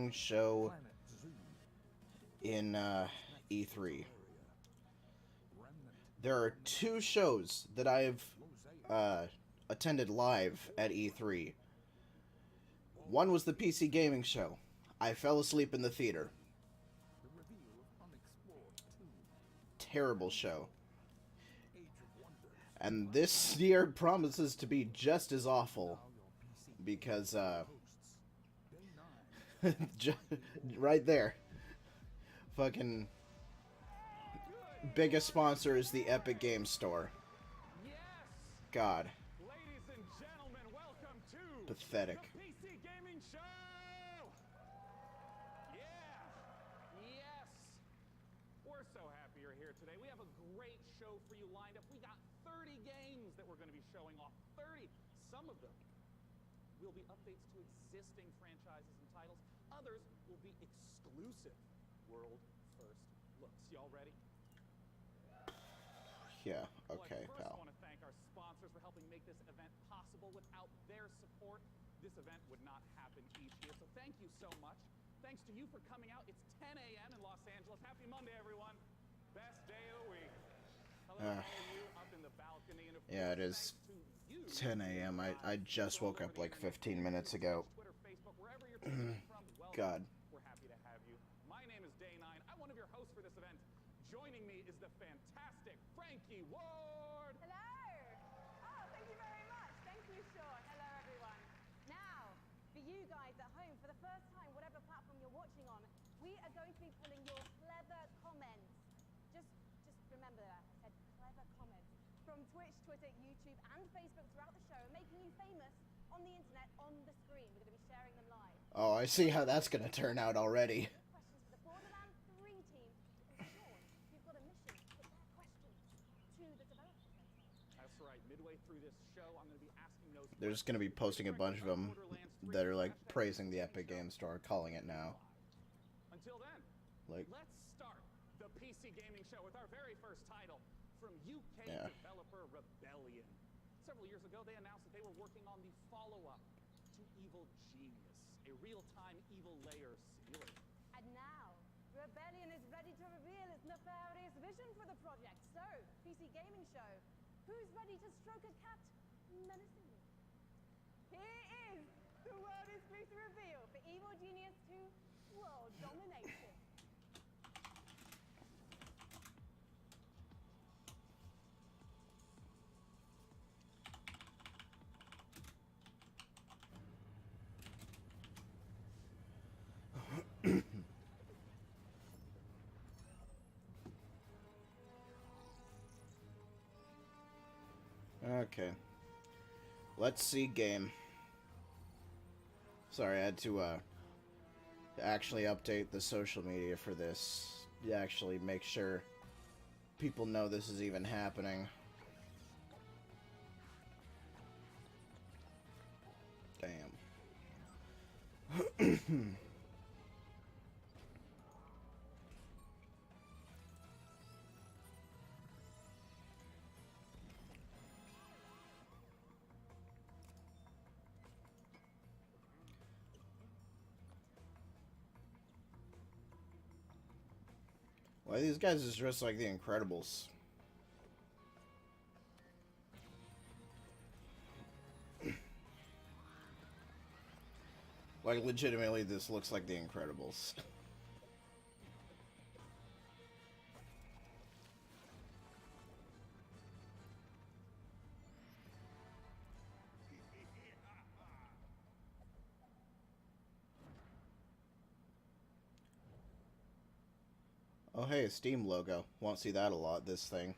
gaming show in E3. There are two shows that I've attended live at E3. One was the PC gaming show. I fell asleep in the theater. Terrible show. And this year promises to be just as awful. Because, right there. Fucking biggest sponsor is the Epic Games Store. God. Ladies and gentlemen, welcome to Pathetic. the PC Gaming Show! Yeah! Yes! We're so happy you're here today. We have a great show for you lined up. We got 30 games that we're going to be showing off. 30! Some of them will be updates to existing franchises and titles. Others will be exclusive world first looks. Y'all ready? Yeah, okay, Well, I pal. want to thank our sponsors for helping make this event possible. Without their support, this event would not happen each year. So thank you so much. Thanks to you for coming out. It's 10 a.m. in Los Angeles. Happy Monday, everyone. Best day of the week. Hello, all of you up in the balcony. And of Yeah, it course, is thanks to you 10 a.m. I just woke up like 15 minutes ago. Twitter, Facebook, wherever you're tuning in from, welcome. God. We're happy to have you. My name is Day9. I'm one of your hosts for this event. Joining me is the fantastic Frankie Ward. Hello! Oh, thank you very much. Thank you, Sean. Hello, everyone. Now, for you guys at home, for the first time, whatever platform you're watching on, we are going to be pulling your clever comments. Just remember that. I said clever comments. From Twitch, Twitter, YouTube, and Facebook throughout the show, making you famous on the internet, on the screen. We're going to be sharing them live. Oh, I see how that's gonna turn out already. Questions for the Borderlands 3 team. And Sean, you've got a mission to put their questions to the developers. That's right. Midway through this show, I'm going to be asking those. They're just gonna be posting a bunch of them that are like praising the Epic Games Store, calling it now. Until then, Like, let's start the PC Gaming Show with our very first title from UK Yeah. developer Rebellion. Several years ago, they announced that they were working on the follow-up to Evil Genius, a real-time evil layer simulator. And now, Rebellion is ready to reveal its nefarious vision for the project. So, PC Gaming Show, who's ready to stroke a cat menacingly? Here is the world exclusive reveal for Evil Genius 2 World Domination. okay. Let's see game. Sorry, I had to actually update the social media for this. To actually make sure people know this is even happening. Damn. Why these guys is dressed like the Incredibles? Like, legitimately, this looks like the Incredibles. Oh, hey, a Steam logo. Won't see that a lot, this thing.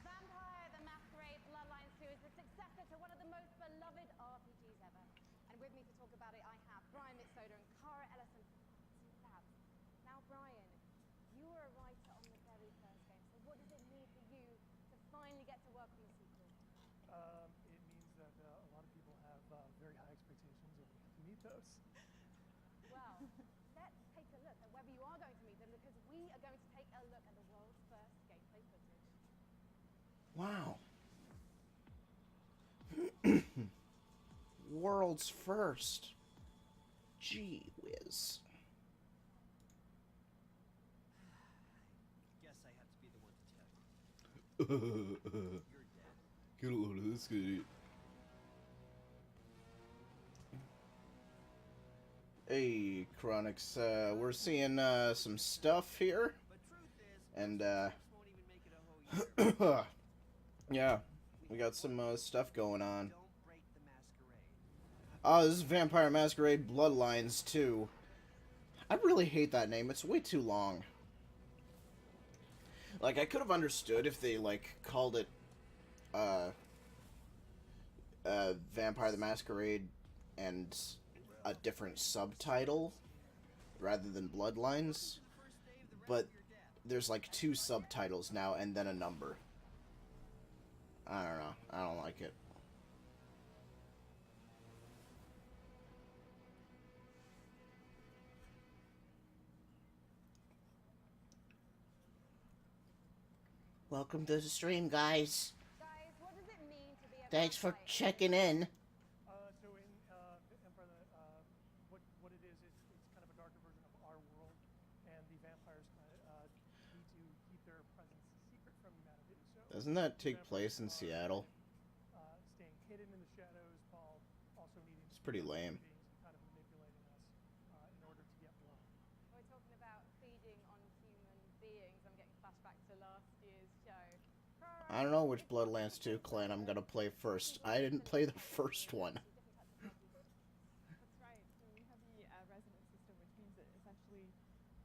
Vampire the Masquerade Bloodlines 2 is the successor to one of the most beloved RPGs ever. And with me to talk about it, I have Brian Mitsoda and Cara Ellison from Artsy Labs. Now, Brian, you were a writer on the very first game, so what does it mean for you to finally get to work on the sequel? It means that a lot of people have very high expectations, and we have to meet those. Well, let's take a look at whether you are going to meet them, because we are going to take a look at the world's first gameplay footage. Wow. World's first. Gee whiz. Get a load of this idiot. Hey, Chronix, we're seeing some stuff here, and yeah, we got some stuff going on. Oh, this is Vampire Masquerade Bloodlines 2. I really hate that name. It's way too long. Like, I could have understood if they, like, called it, Vampire the Masquerade and a different subtitle rather than Bloodlines. But there's, like, 2 subtitles now and then a number. I don't know. I don't like it. Welcome to the stream, guys. Guys, what does it mean to be a Thanks for vampire? checking in. So in Empire, what it is, it's kind of a darker version of our world, and the vampires kind of need to keep their presence secret from humanity. So Doesn't that take vampires place in are, Seattle? Staying hidden in the shadows while also needing It's to pretty feed lame. beings and kind of manipulating us in order to get blood. We're talking about feeding on human beings. I'm getting flashback to last year's show. I don't know which Bloodlands 2 clan I'm gonna play first. I didn't play the first one. That's right. So we have the resonance system, which means that essentially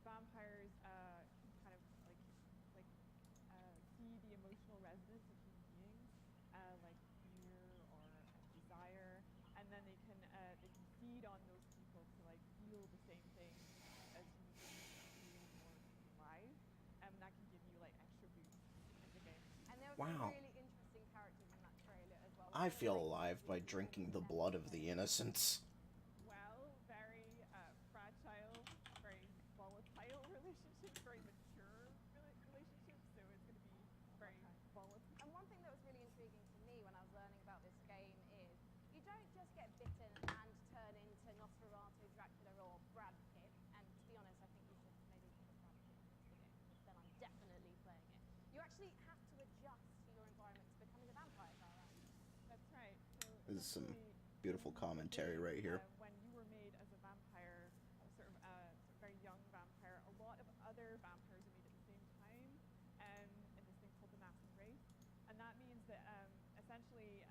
vampires can kind of see the emotional resonance of human beings, like fear or desire, and then they can feed on those people to like feel the same thing as human beings feel more alive, and that can give you like extra boosts in the game. And there were Wow. some really interesting characters in that trailer as well. I feel alive by drinking the blood of the innocents. Well, very fragile, very volatile relationship, very mature relationship, so it's going to be very volatile. And one thing that was really intriguing to me when I was learning about this game is you don't just get bitten and turn into Nosferatu, Dracula, or Brad Pitt. And to be honest, I think you should maybe put Brad Pitt into the game, because then I'm definitely playing it. You actually have to adjust to your environment to becoming a vampire, Tara. That's right. So This is some essentially, beautiful commentary right here. when you were made as a vampire, sort of very young vampire, a lot of other vampires are made at the same time, in this thing called the Massing Race, and that means that essentially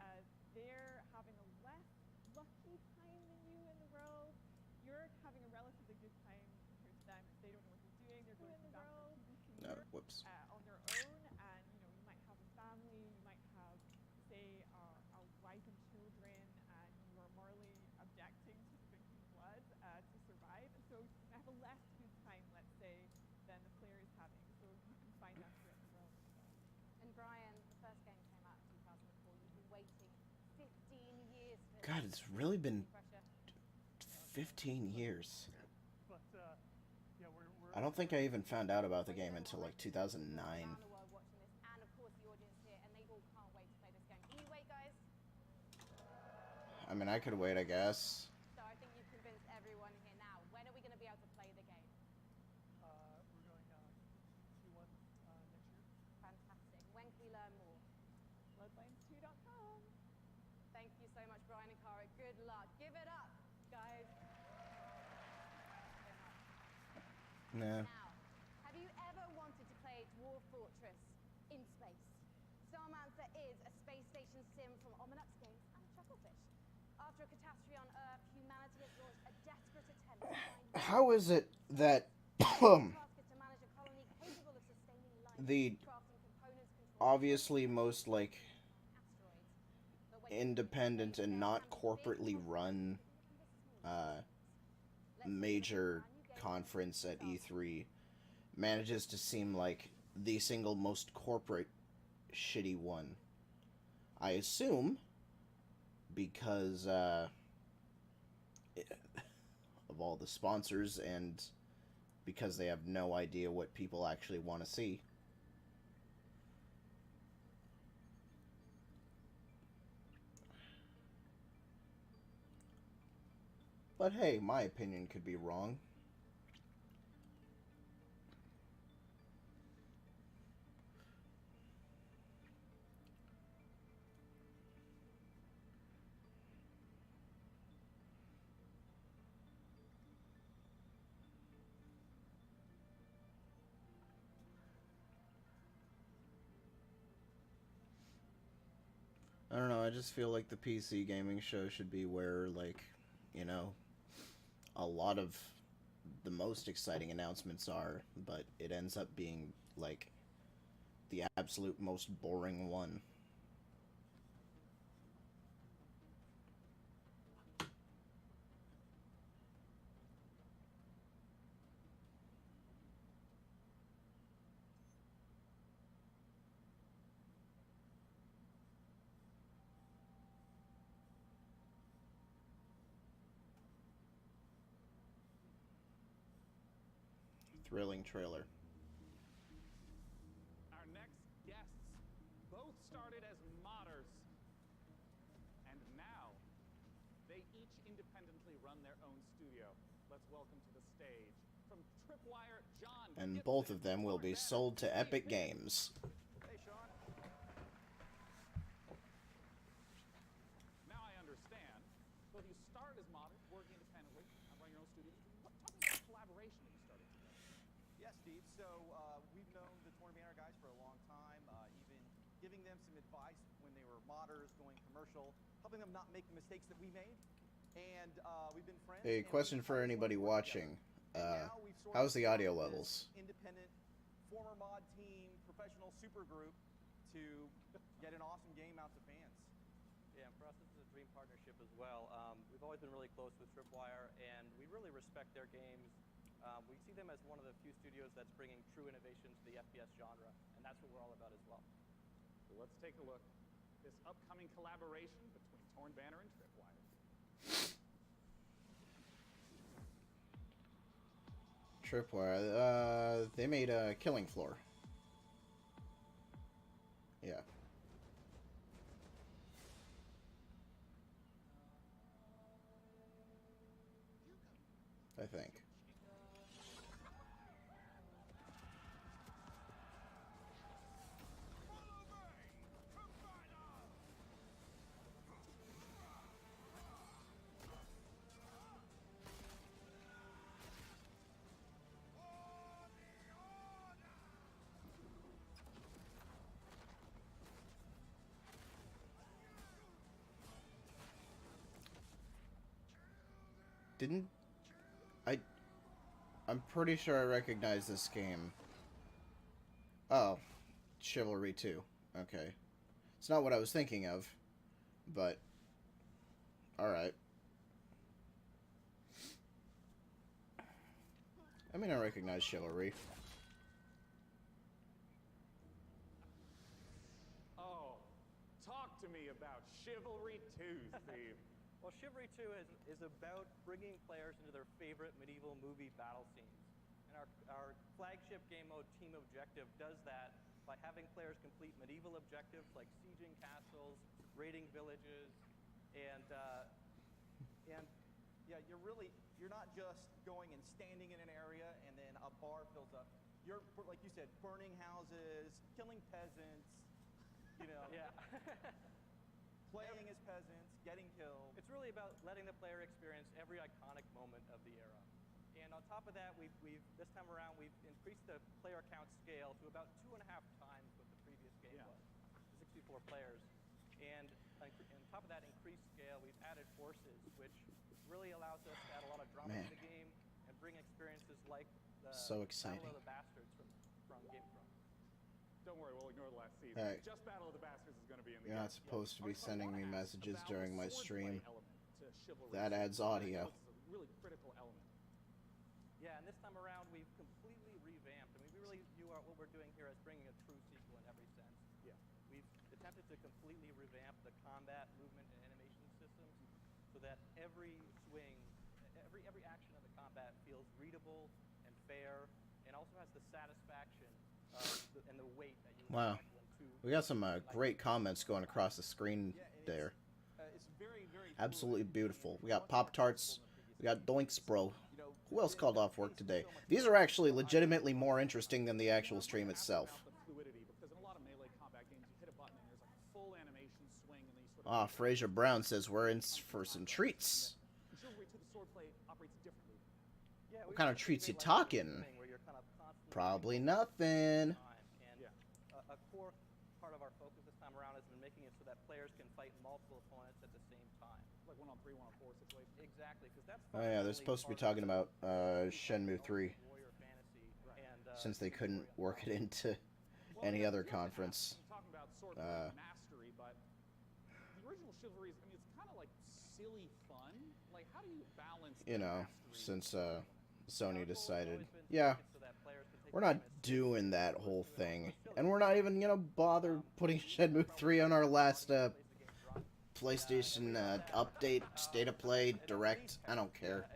they're having a less lucky time than you in the world. You're having a relatively good time compared to them because they don't know what they're doing. They're going through vampire puberty No, whoops. on their own, and you might have a family, you might have, say, a wife and children, and you are morally objecting to drinking blood to survive. So you have a less good time, let's say, than the player is having. So you can find that throughout the world as well. And Brian, the first game came out in 2004. You've been waiting 15 years for God, this. it's really been Pressure. 15 years. But yeah, we're I don't think I even found out about the game until like 2009. Around the world watching this, and of course the audience here, and they all can't wait to play this game. Can you wait, guys? I mean, I could wait, I guess. So I think you've convinced everyone here now. When are we going to be able to play the game? we're going Q1 next year. Fantastic. When can we learn more? Bloodlines2.com. Thank you so much, Brian and Cara. Good luck. Give it up, guys. Nah. Now, have you ever wanted to play Dwarf Fortress in space? Starmancer is a space station sim from Ominox Games and Chucklefish. After a catastrophe on Earth, humanity has launched a desperate attempt to find How is it that task is to manage a colony capable of sustaining life, the crafting components controlled obviously most like asteroids. But when independent and not corporately run major conference at E3 manages to seem like the single most corporate shitty one? I assume because of all the sponsors and because they have no idea what people actually want to see. But hey, my opinion could be wrong. I don't know, I just feel like the PC gaming show should be where, like, you know, a lot of the most exciting announcements are, but it ends up being, like, the absolute most boring one. Thrilling trailer. Our next guests both started as modders, and now they each independently run their own studio. Let's welcome to the stage from Tripwire, John. And Gibson, both of them will be Torn sold to Banner, Epic Steve Games. Hey, Sean. Now I understand. Both you started as modders, working independently, and run your own studio. Talk about collaboration that you started together. Yes, Steve. So we've known the Torn Banner guys for a long time, even giving them some advice when they were modders, going commercial, helping them not make the mistakes that we made. And we've been friends. Hey, and question we've for always anybody worked together. watching. And now we've sort How's of the audio formed levels? this independent, former mod team, professional super group to get an awesome game out to fans. Yeah, for us, this is a dream partnership as well. We've always been really close with Tripwire, and we really respect their games. We see them as one of the few studios that's bringing true innovation to the FPS genre, and that's what we're all about as well. So let's take a look at this upcoming collaboration between Torn Banner and Tripwire. Tripwire. They made a Killing Floor. Yeah. I think. Didn't I'm pretty sure I recognize this game. Oh, Chivalry 2. Okay. It's not what I was thinking of, but alright. I mean, I recognize Chivalry. Oh, talk to me about Chivalry 2, Steve. Well, Chivalry 2 is about bringing players into their favorite medieval movie battle scenes. And our flagship game mode, Team Objective, does that by having players complete medieval objectives like sieging castles, raiding villages, and Yeah, you're not just going and standing in an area and then a bar fills up. You're, like you said, burning houses, killing peasants, you know, yeah. playing as peasants, getting killed. It's really about letting the player experience every iconic moment of the era. And on top of that, we've this time around, we've increased the player count scale to about 2.5 times what the previous game was, 64 players. And on top of that increased scale, we've added forces, which really allows us to add a lot of drama to the game and bring experiences like the So exciting. Battle of the Bastards from Game of Thrones. Don't worry, we'll ignore the last season. Alright. Just Battle of the Bastards is going to be in the You're game. not supposed to be I sending wanna me ask messages about during my the stream. swordplay element to Chivalry That 2. adds audio. It's a really critical element. Yeah, and this time around, we've completely revamped. I mean, we really view what we're doing here as bringing a true sequel in every sense. Yeah. We've attempted to completely revamp the combat, movement, and animation systems so that every swing, every action of the combat feels readable and fair, and also has the satisfaction and the weight that you Wow. expect when two. We got some great comments going across the screen there. It's very, very cool Absolutely that beautiful. We you got can watch Pop-Tarts. people We got Doinks Bro. You know, Who else they- called they off work face today? so much These are actually legitimately more interesting than the actual stream itself. About the fluidity, because in a lot of melee combat games, you hit a button and there's like a full animation swing, and then you sort of. Ah, Fraser Brown says we're in for some treats. In Chivalry 2, the swordplay operates differently. Yeah, What we kind of want to treats you create like a talking? thing where you're kind of constantly Probably moving all the nothing. time. And Yeah. a core part of our focus this time around has been making it so so that players can fight multiple opponents at the same time. Like 1-on-3, 1-on-4 situation. Exactly, because that's Oh yeah, they're supposed to be talking about Shenmue 3, Warrior Fantasy, and since they couldn't work it into Well, any yeah, other you have to conference. ask. You're talking about swordplay mastery, but the original Chivalry is, I mean, it's kind of like silly fun. Like, how do you balance You the know, mastery? since Sony decided, always been to yeah, make it so that players can take we're not time and doing that whole thing, and we're not even gonna bother putting Shenmue 3 on our last PlayStation update, state of play, direct. I don't care.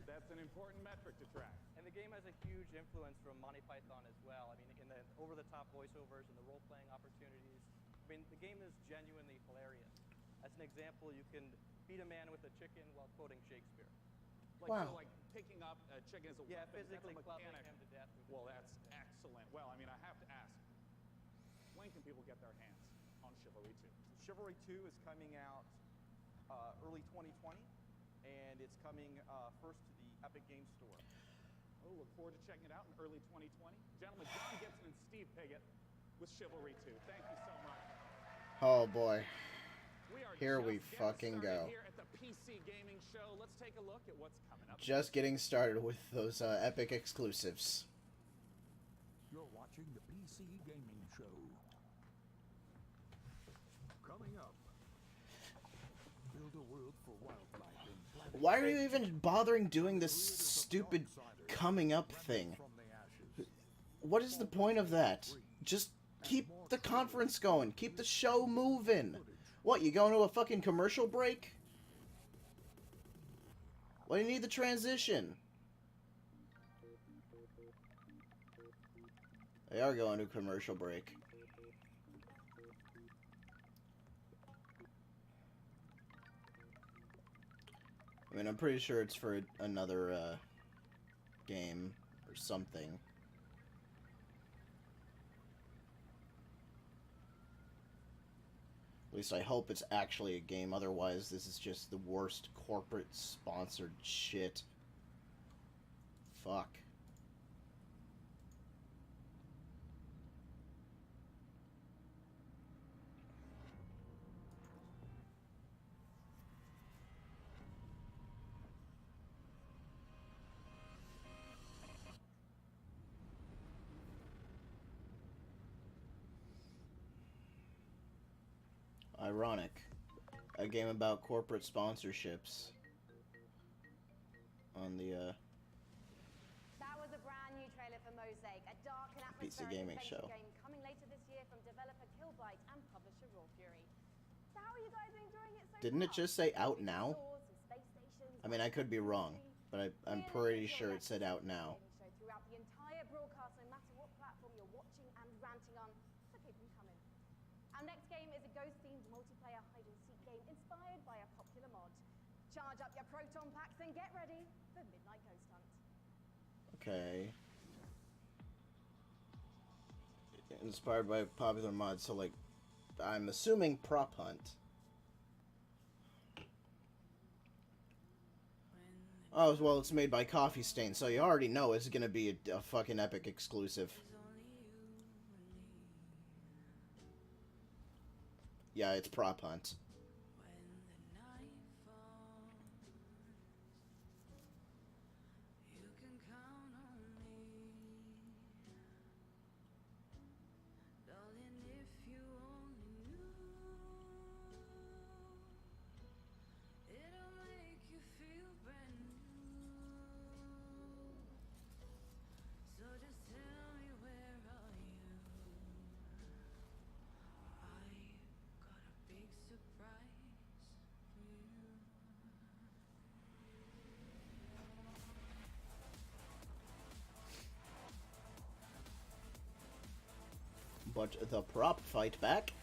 That's an important metric to track. And the game has a huge influence from Monty Python as well. I mean, in the over-the-top voiceovers and the role-playing opportunities. I mean, the game is genuinely hilarious. As an example, you can beat a man with a chicken while quoting Shakespeare. Like, Wow. so, like picking up a chicken as a Yeah, weapon, physically that's a clubbing mechanic. him to death. with Well, his that's chicken. excellent. Well, I mean, I have to ask, when can people get their hands on Chivalry 2? Chivalry 2 is coming out early 2020, and it's coming first to the Epic Games Store. Oh, look forward to checking it out in early 2020. Gentlemen, John Gibson and Steve Piggott with Chivalry 2. Thank you so much. Oh boy. We are Here just we getting fucking started go. Here at the PC Gaming Show. Let's take a look at what's coming up. Just getting started with those Epic exclusives. You're watching the PC Gaming Show. Coming up, build a world for wildlife in planet Why are you even bothering doing this stupid coming up thing? from the ashes. What is the point of that? Just keep the conference going. Keep the show moving. What, you going to a fucking commercial break? Why do you need the transition? They are going to a commercial break. I mean, I'm pretty sure it's for another game or something. At least I hope it's actually a game, otherwise this is just the worst corporate sponsored shit. Fuck. Ironic. A game about corporate sponsorships. On the, That was a brand new trailer for Mosaic, a dark and PC atmospheric Gaming adventure Show. game coming later this year from developer Killbyte and publisher Raw Fury. So how are you guys enjoying it so Didn't it far? just say out now? Swords and space stations, I mean, I could be wrong, but I'm pretty sure it said out now. Gaming show throughout the entire broadcast, no matter what platform you're watching and ranting on. So keep them coming. Our next game is a ghost-themed multiplayer hide-and-seek game inspired by a popular mod. Charge up your proton packs and get ready for Midnight Ghost Hunt. Okay. Inspired by a popular mod, so like, I'm assuming Prop Hunt. Oh, well, it's made by Coffee Stain, so you already know it's gonna be a fucking Epic exclusive. Yeah, it's Prop Hunt. But the prop fight back.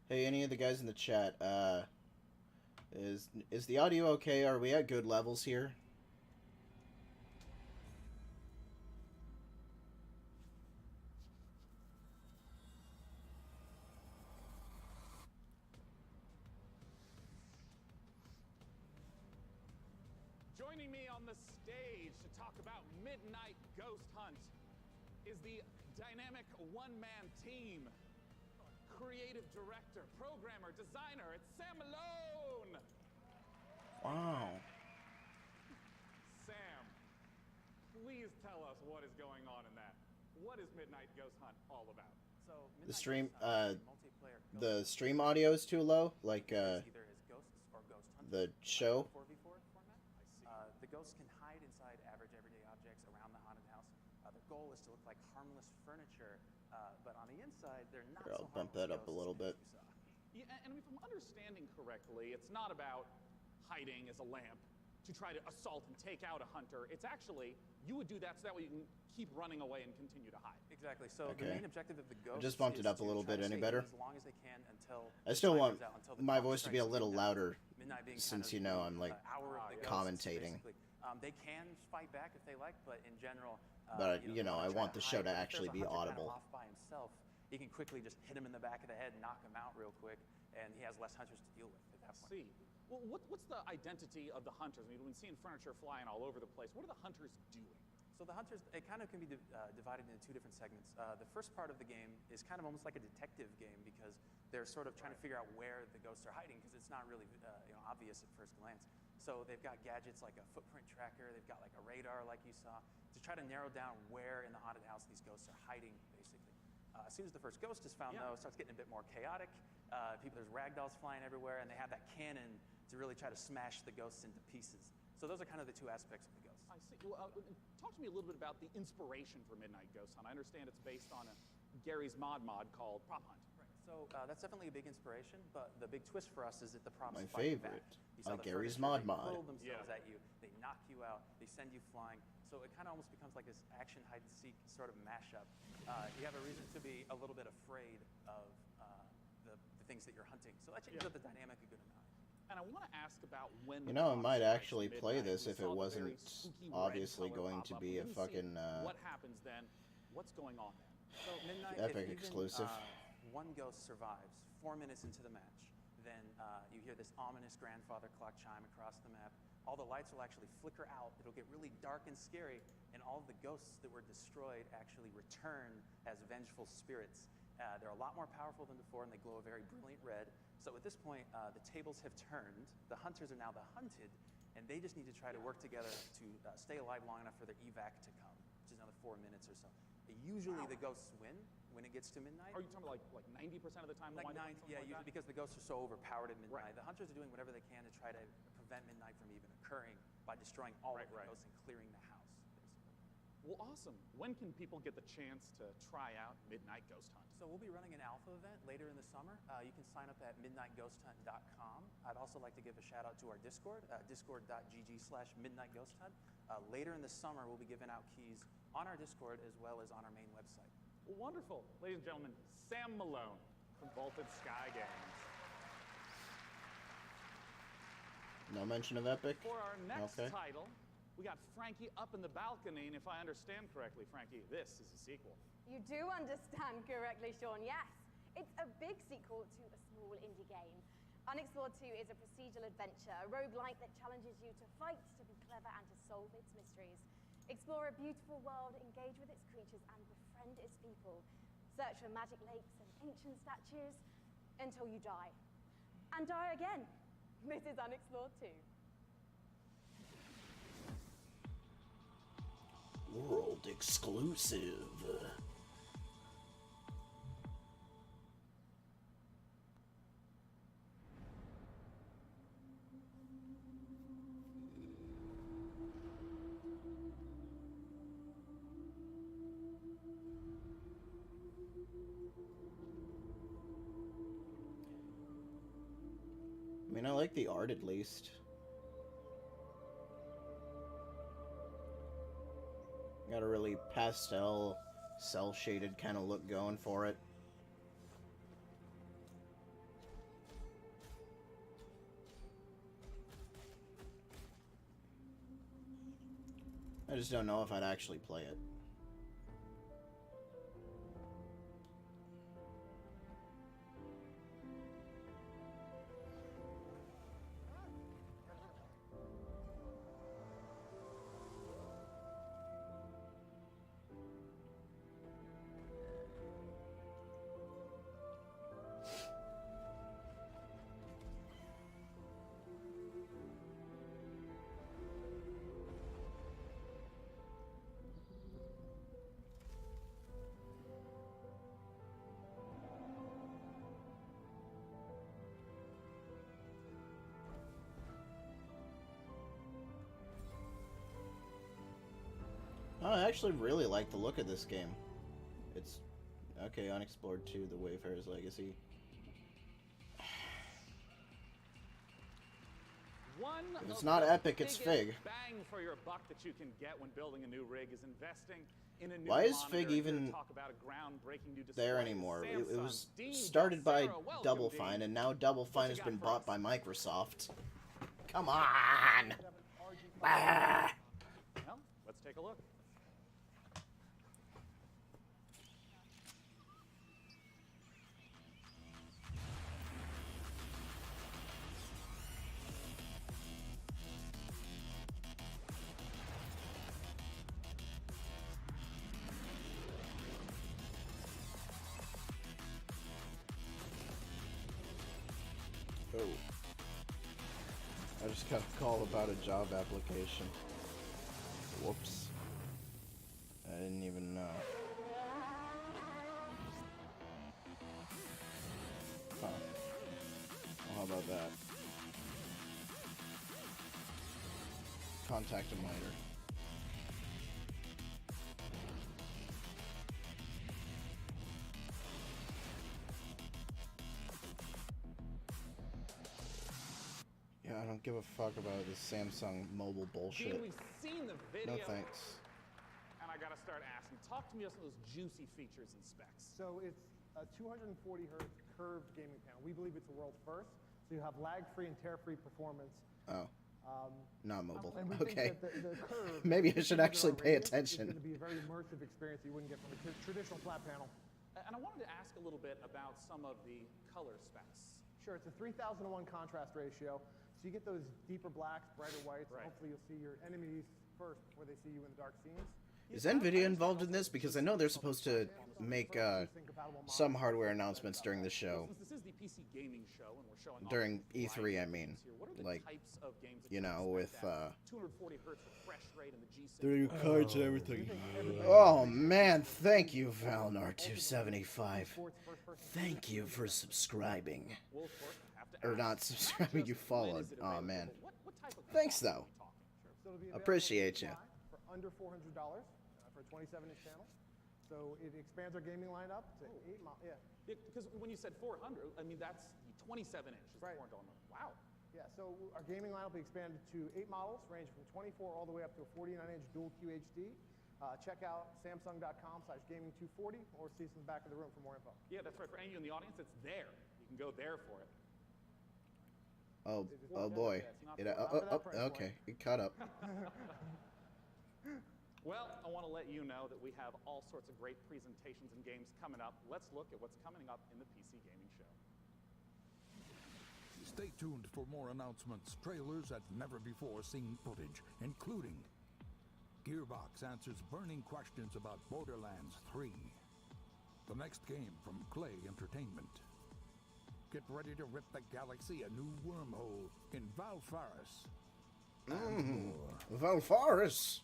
Hey, any of the guys in the chat, is the audio okay? Are we at good levels here? Joining me on the stage to talk about Midnight Ghost Hunt is the dynamic one-man team. Creative director, programmer, designer, it's Sam Malone! Wow. Sam, please tell us what is going on in that. What is Midnight Ghost Hunt all about? So The Midnight stream, Ghost Hunt is a multiplayer the ghost stream audio is too low. Like, either as ghosts or ghost hunters. the show. 4v4 format. The ghosts can hide inside average everyday objects around the haunted house. Their goal is to look like harmless furniture, but on the inside, they're not Here, so I'll bump harmless that up a ghosts little as bit. you saw. Yeah, and if I'm understanding correctly, it's not about hiding as a lamp to try to assault and take out a hunter. It's actually, you would do that so that way you can keep running away and continue to hide. Exactly. So Okay. the main objective of the ghost just bumped it is up a to little try bit. to Any stay better? hidden as long as they can until I still the want sun comes out, until the my clock voice to be a strikes little midnight. louder, Midnight being since kind you of know the, I'm, like, hour of the ghosts, commentating. basically. They can fight back if they like, but in general, But, you know, I they want wanna try the to show hide. to But if actually there's be a hunter audible. Kind of off by himself, he can quickly just hit him in the back of the head, knock him out real quick, and he has less hunters to deal with at that point. See. Well, what's the identity of the hunters? I mean, we've been seeing furniture flying all over the place. What are the hunters doing? So the hunters, it kind of can be divided into two different segments. The first part of the game is kind of almost like a detective game because they're sort of trying to figure out where the ghosts are hiding because it's not really obvious at first glance. So they've got gadgets like a footprint tracker, they've got like a radar like you saw, to try to narrow down where in the haunted house these ghosts are hiding, basically. As soon as the first ghost is found, though, it starts getting a bit more chaotic. There's ragdolls flying everywhere, and they have that cannon to really try to smash the ghosts into pieces. So those are kind of the two aspects of the ghost. I see. Well, talk to me a little bit about the inspiration for Midnight Ghost Hunt. I understand it's based on Gary's mod called Prop Hunt. Right. So that's definitely a big inspiration, but the big twist for us is that the props My fight favorite. back. You saw the Gary's furniture, mod. They hurl themselves at you, they knock you out, they send you flying. So it kind of almost becomes like this action hide-and-seek sort of mashup. You have a reason to be a little bit afraid of the things that you're hunting. So that changes up the dynamic a good amount. And I want to ask about when. You know, I the might clock actually strikes play midnight. this We if saw it the wasn't very spooky red obviously color going pop to up. be We a didn't see fucking what happens then? What's going on then? So midnight, Epic if even, exclusive. One ghost survives 4 minutes into the match, then you hear this ominous grandfather clock chime across the map. All the lights will actually flicker out. It'll get really dark and scary, and all of the ghosts that were destroyed actually return as vengeful spirits. They're a lot more powerful than before, and they glow a very brilliant red. So at this point, the tables have turned. The hunters are now the hunted, and they just need to try to work together to stay alive long enough for their evac to come, which is another 4 minutes or so. Usually the ghosts win when it gets to midnight. Are you talking about like 90% of the time? Like wind up 9, something yeah, like usually that? because the ghosts are so overpowered at midnight. Right. The hunters are doing whatever they can to try to prevent midnight from even occurring by destroying all of the ghosts and clearing the house, basically. Well, awesome. When can people get the chance to try out Midnight Ghost Hunt? So we'll be running an alpha event later in the summer. You can sign up at midnightghosthunt.com. I'd also like to give a shout out to our Discord, discord.gg/midnightghosthunt. Later in the summer, we'll be giving out keys on our Discord as well as on our main website. Well, wonderful. Ladies and gentlemen, Sam Malone from Vaulted Sky Games. No mention of Epic? For our next Okay. title, we got Frankie Up in the Balcony, and if I understand correctly, Frankie, this is a sequel. You do understand correctly, Sean, yes. It's a big sequel to a small indie game. Unexplored 2 is a procedural adventure, a roguelike that challenges you to fight, to be clever, and to solve its mysteries. Explore a beautiful world, engage with its creatures, and befriend its people. Search for magic lakes and ancient statues until you die. And die again. This is Unexplored 2. World exclusive. I mean, I like the art at least. Got a really pastel, cel-shaded kind of look going for it. I just don't know if I'd actually play it. Oh, I actually really like the look of this game. It's okay. Unexplored 2: The Wayfarer's Legacy. One If it's of not the epic, it's biggest Fig. Bang for your buck that you can get when building a new rig is investing in a new Why is monitor. Fig Here even to talk about a groundbreaking new display there is anymore? It Samsung. was Dean started by Becerra, welcome, Double Dean. Fine, and now Double Fine has you been got bought for by Microsoft. Come on! Ah! Well, let's take a look. Oh. I just got a call about a job application. Whoops. I didn't even know. Huh. Well, how about that? Contact him later. Yeah, I don't give a fuck about this Samsung mobile bullshit. Dean, we've seen the video. No thanks. And I gotta start asking. Talk to me about some of those juicy features and specs. So it's a 240 hertz curved gaming panel. We believe it's a world first. So you have lag-free and tear-free performance. Oh, not mobile. And we Okay. think that the curve, Maybe I should actually pay It's attention. going to be a very immersive experience that you wouldn't get from a traditional flat panel. And I wanted to ask a little bit about some of the color specs. Sure, it's a 3,000:1 contrast ratio. So you get those deeper blacks, brighter whites, Right. and hopefully you'll see your enemies first before they see you in the dark scenes. Is NVIDIA involved in this? Because I know they're supposed to make some hardware announcements during the show. Since this is the PC gaming show and we're showing off During a variety E3, I of mean. games here, what are the Like, types of games that you can know, expect with, that 240 hertz refresh rate and the G-Sync? There are your cards and everything. Oh man, thank you, Valnar275. Thank you for subscribing. We'll, of course, have to Or ask, not subscribing, just you when followed. is it Aw, available, man. but what type of Thanks, console are though. we talking? So it'll be available Appreciate to ya. buy for under $400 for a 27-inch channel. So it expands our gaming lineup to 8 miles. Yeah. Because when you said 400, I mean, that's the 27 inches. Right. Wow. Yeah, so our gaming lineup will be expanded to 8 models, ranging from 24 all the way up to a 49-inch dual QHD. Check out Samsung.com/gaming240 or see us in the back of the room for more info. Yeah, that's right. For any of you in the audience, it's there. You can go there for it. Oh, oh boy. Okay, it caught up. Well, I want to let you know that we have all sorts of great presentations and games coming up. Let's look at what's coming up in the PC Gaming Show. Stay tuned for more announcements, trailers, and never-before-seen footage, including Gearbox answers burning questions about Borderlands 3, the next game from Clay Entertainment. Get ready to rip the galaxy a new wormhole in Valfaris. And more. Valfaris!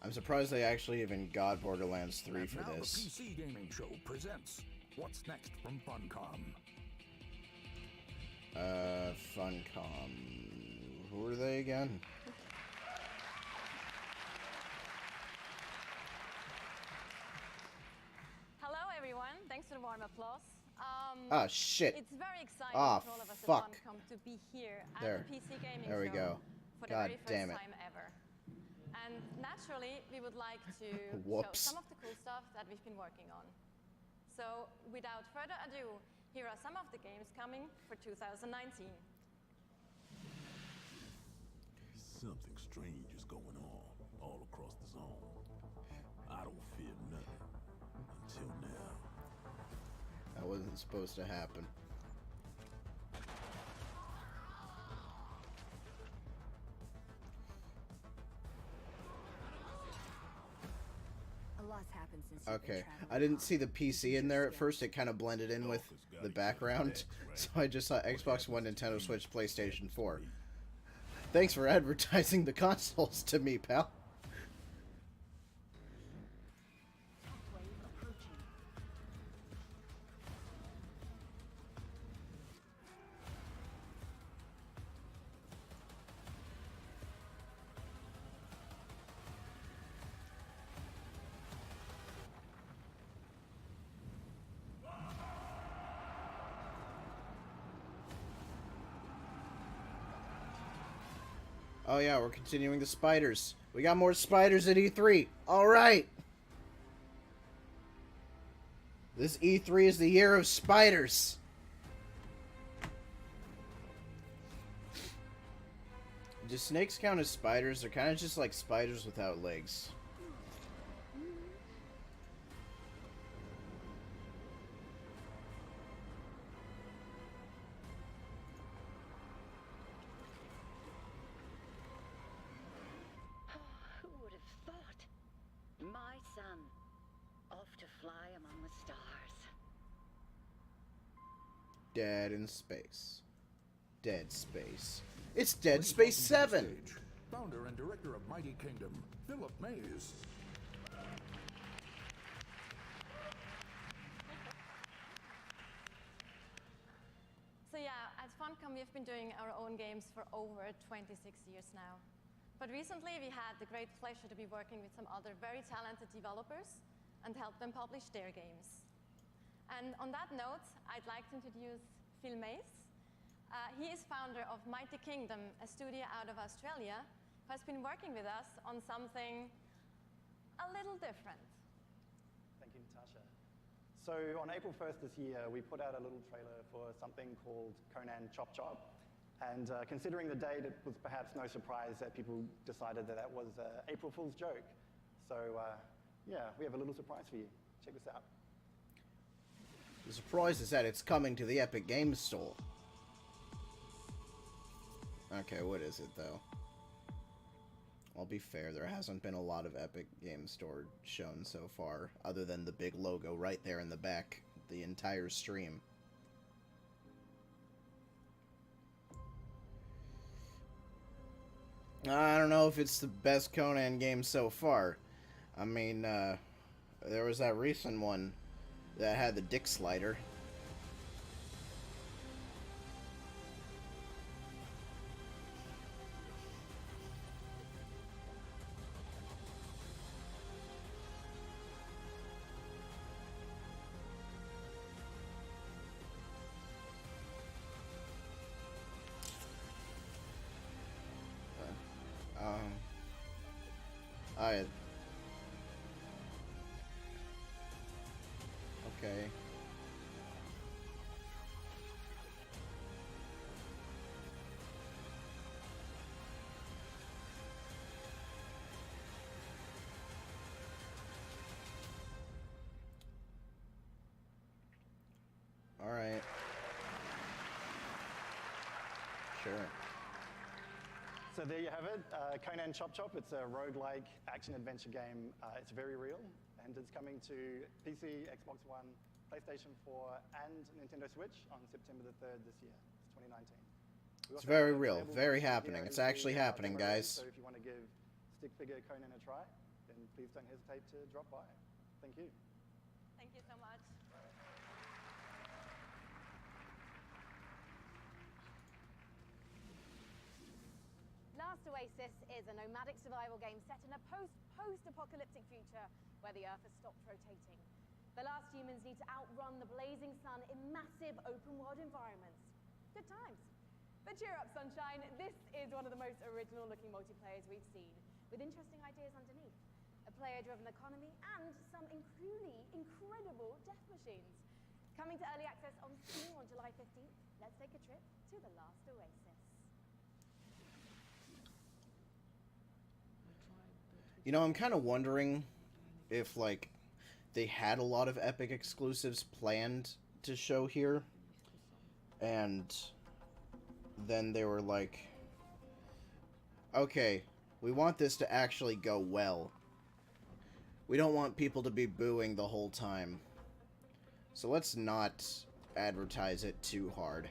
I'm surprised they actually even got Borderlands 3 And for now this. the PC Gaming Show presents What's Next from Funcom. Funcom. Who are they again? Hello, everyone. Thanks for the warm applause. Ah, shit. It's very exciting Ah, for all of us fuck. at Funcom to be here at There. the PC Gaming There we Show go. for the God very damn first it. time ever. And naturally, we would like to show Whoops. some of the cool stuff that we've been working on. So, without further ado, here are some of the games coming for 2019. Something strange is going on all across the zone. I don't fear nothing until now. That wasn't supposed to happen. A lot's happened since you've been Okay, traveling I didn't around. see the PC in there at first. It kind of blended in with the background. So I just saw Xbox One, Nintendo Switch, PlayStation 4. Thanks for advertising the consoles to me, pal. Wave approaching. Oh yeah, we're continuing the spiders. We got more spiders at E3. Alright! This E3 is the year of spiders. Do snakes count as spiders? They're kind of just like spiders without legs. Who would have thought? My son, off to fly among the stars. Dead in Space. Dead Space. It's Dead Space 7! Stage, founder and director of Mighty Kingdom, Philip Mays. So yeah, at Funcom we've been doing our own games for over 26 years now. But recently we had the great pleasure to be working with some other very talented developers and help them publish their games. And on that note, I'd like to introduce Phil Mays. He is founder of Mighty Kingdom, a studio out of Australia, who has been working with us on something a little different. Thank you, Natasha. So on April 1st this year, we put out a little trailer for something called Conan Chop Chop. And considering the date, it was perhaps no surprise that people decided that that was an April Fool's joke. So yeah, we have a little surprise for you. Check this out. The surprise is that it's coming to the Epic Games Store. Okay, what is it, though? I'll be fair, there hasn't been a lot of Epic Games Store shown so far, other than the big logo right there in the back, the entire stream. I don't know if it's the best Conan game so far. I mean, there was that recent one that had the dick slider. Okay. All right. Sure. So there you have it, Conan Chop Chop. It's a roguelike action-adventure game. It's very real, and it's coming to PC, Xbox One, PlayStation 4, and Nintendo Switch on September the 3rd this year. It's 2019. It's very real, very happening. It's actually happening, guys. So if you want to give Stick Figure Conan a try, then please don't hesitate to drop by. Thank you. Thank you so much. Last Oasis is a nomadic survival game set in a post-apocalyptic future where the Earth has stopped rotating. The last humans need to outrun the blazing sun in massive open-world environments. Good times. But cheer up, sunshine. This is one of the most original-looking multiplayers we've seen, with interesting ideas underneath. A player-driven economy and some truly incredible death machines. Coming to early access on Steam on July 15th, let's take a trip to the Last Oasis. You know, I'm kind of wondering if, like, they had a lot of Epic exclusives planned to show here, and then they were like, okay, we want this to actually go well. We don't want people to be booing the whole time. So let's not advertise it too hard.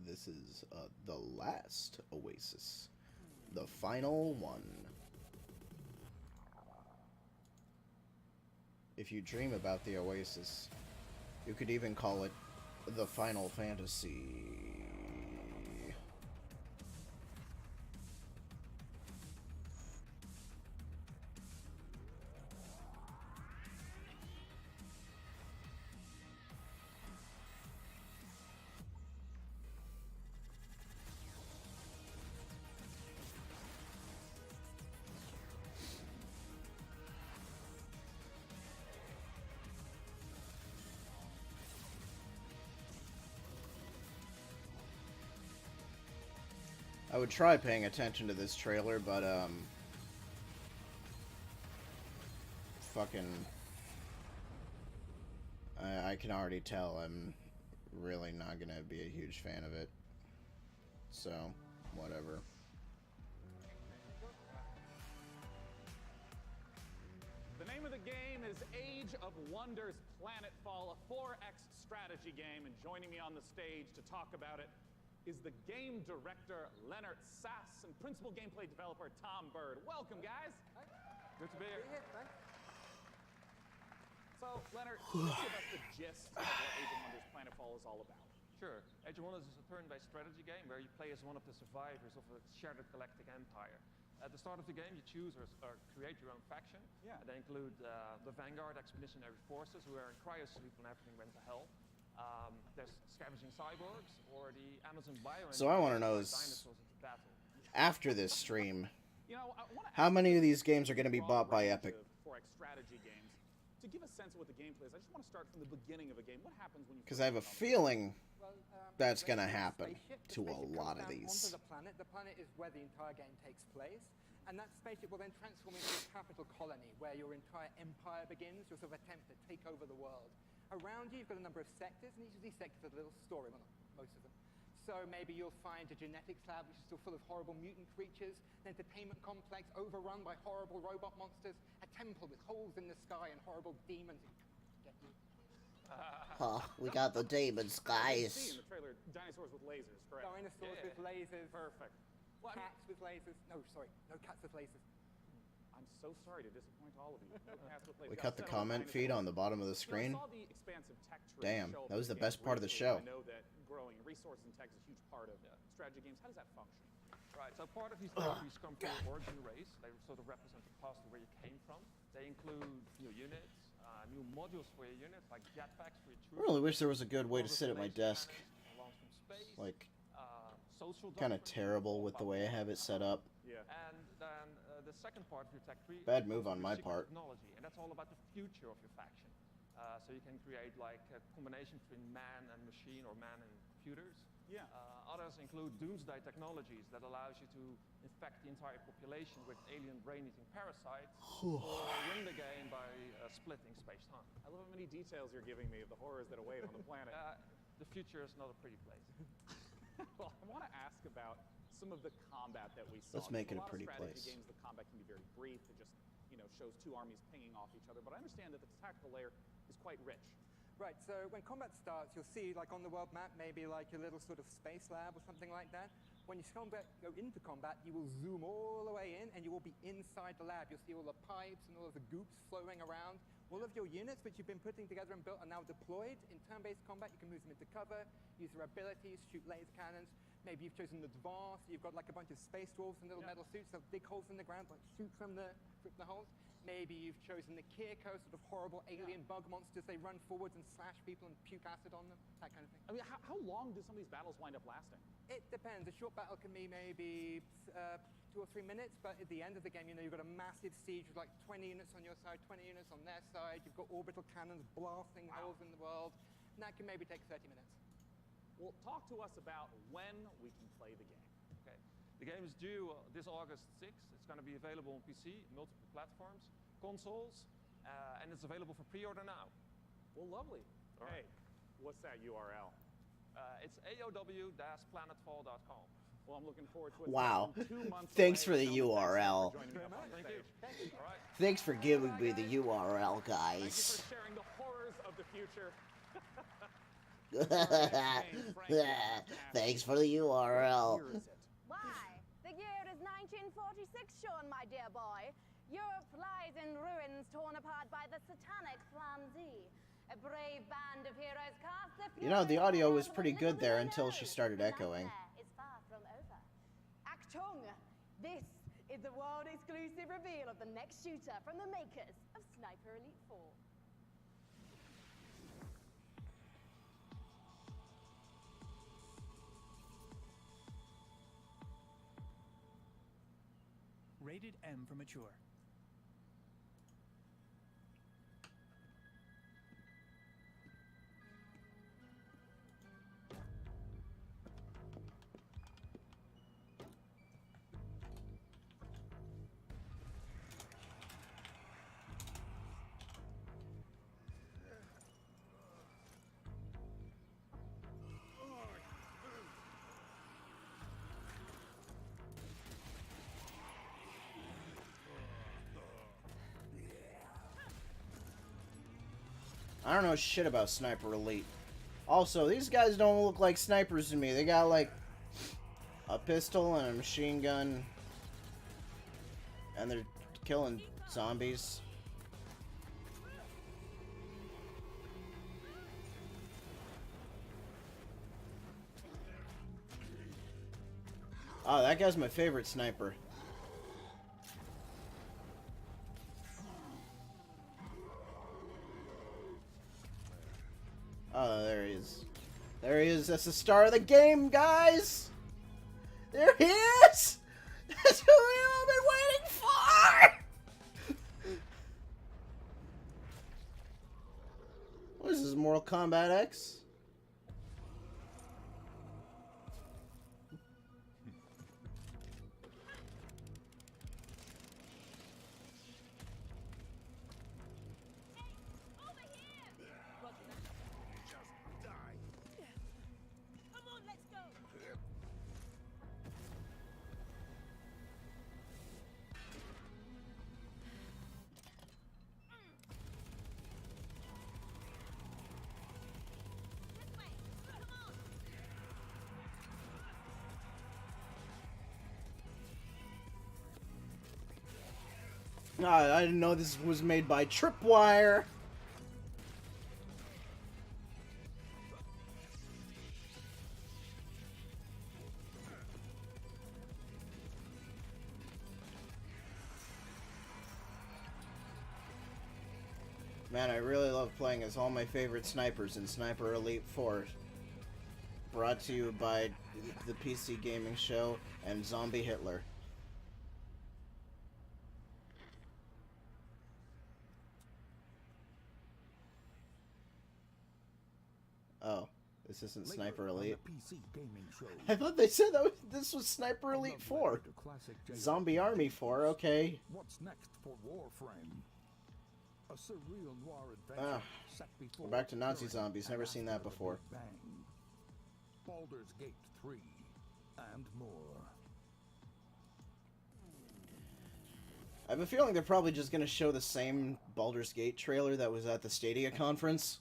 this is the last Oasis. The final one. If you dream about the Oasis, you could even call it the Final Fantasy. I would try paying attention to this trailer, but, fucking... I can already tell I'm really not gonna be a huge fan of it. So, whatever. The name of the game is Age of Wonders Planetfall, a 4X strategy game, and joining me on the stage to talk about it is the game director, Leonard Sass, and principal gameplay developer, Tom Bird. Welcome, guys. Good to be here. Thanks. So, Leonard, can you give us the gist of what Age of Wonders Planetfall is all about? Sure. Age of Wonders is a turn-based strategy game where you play as one of the survivors of a shattered galactic empire. At the start of the game, you choose or create your own faction. Yeah. They include the Vanguard Expeditionary Forces, who are in cryosleep when everything went to hell. There's scavenging cyborgs, or the Amazon bio. So I want to know is, after this stream, you know, how many of these games are going to be bought by Epic? 4X strategy games. To give a sense of what the gameplay is, I just want to start from the beginning of a game. What happens when you? Because I have a feeling that's going to happen to a lot of these. Onto the planet. The planet is where the entire game takes place. And that spaceship will then transform into a capital colony where your entire empire begins, your sort of attempt to take over the world. Around you, you've got a number of sectors, and each of these sectors has a little story, well, not most of them. So maybe you'll find a genetics lab, which is still full of horrible mutant creatures, an entertainment complex overrun by horrible robot monsters, a temple with holes in the sky and horrible demons who get you. We got the demons, I guys. see in the trailer dinosaurs with lasers, correct? Dinosaurs with lasers. Perfect. Well, Cats with lasers. No, sorry, no cats with lasers. I'm so sorry to disappoint all of you. No cats with lasers. We cut the comment feed on the bottom of the screen. You know, I saw the expansive tech tree Damn, show up that was in the game best part of the briefly. show. I know that growing resources and tech is a huge part of strategy games. How does that function? Right, so part of these territories come from your origin race. They sort of represent the past of where you came from. They include new units, new modules for your units, like jetpacks for your troops. I really wish there was a good way to sit at my desk. Like, kind of terrible with the way I have it set up. Yeah. And then the second part of your tech tree. Bad move on my part. Technology, and that's all about the future of your faction. So you can create like a combination between man and machine or man and computers. Yeah. Others include doomsday technologies that allows you to infect the entire population with alien brain-eating parasites, or win the game by splitting space-time. I love how many details you're giving me of the horrors that await on the planet. The future is not a pretty place. Well, I want to ask about some of the combat that we saw. Let's make it a lot pretty of strategy place. games, the combat can be very brief. It just, you know, shows two armies pinging off each other. But I understand that the tactical layer is quite rich. Right, so when combat starts, you'll see, like on the world map, maybe like a little sort of space lab or something like that. When you go into combat, you will zoom all the way in, and you will be inside the lab. You'll see all the pipes and all of the goops flowing around. All of your units, which you've been putting together and built, are now deployed. In turn-based combat, you can move them into cover, use their abilities, shoot laser cannons. Maybe you've chosen advanced, you've got like a bunch of space dwarves in little metal suits that dig holes in the ground, like shoot from the holes. Maybe you've chosen the Kirko, sort of horrible alien bug monsters. They run forwards and slash people and puke acid on them, that kind of thing. I mean, how long do some of these battles wind up lasting? It depends. A short battle can be maybe 2 or 3 minutes, but at the end of the game, you know, you've got a massive siege with like 20 units on your side, 20 units on their side. You've got orbital cannons blasting holes in the world, and that can maybe take 30 minutes. Well, talk to us about when we can play the game. Okay. The game is due this August 6th. It's going to be available on PC, multiple platforms, consoles, and it's available for pre-order now. Well, lovely. All Hey, right. what's that URL? It's aow-planetfall.com. Well, I'm looking forward to it. Wow. 2 months Thanks away. for the Gentlemen, URL. thanks for joining me up on Thank stage. you. All right. Thanks for giving me the URL, Thank you guys. for sharing the horrors of the future. Thanks for the URL. Why, the year is 1946, Sean, my dear boy. Europe lies in ruins torn apart by the satanic Flamzee. A brave band of heroes cast the You know, the audio was pretty good there until she started echoing. It's far from over. Achtung! This is the world-exclusive reveal of the next shooter from the makers of Sniper Elite 4. Rated M for mature. I don't know shit about Sniper Elite. Also, these guys don't look like snipers to me. They got like a pistol and a machine gun, and they're killing zombies. Oh, that guy's my favorite sniper. Oh, there he is. There he is. That's the star of the game, guys! There he is! That's who we've all been waiting for! What is this, Mortal Kombat X? I didn't know this was made by Tripwire. Man, I really love playing as all my favorite snipers in Sniper Elite 4. Brought to you by the PC Gaming Show and Zombie Hitler. Oh, this isn't Sniper Elite. I thought they said that this was Sniper Elite 4. Zombie Army 4, okay. What's next for Warframe? A surreal noir adventure set before We're back to Nazi zombies. Never seen that before. Bang. Baldur's Gate 3 and more. I have a feeling they're probably just going to show the same Baldur's Gate trailer that was at the Stadia conference.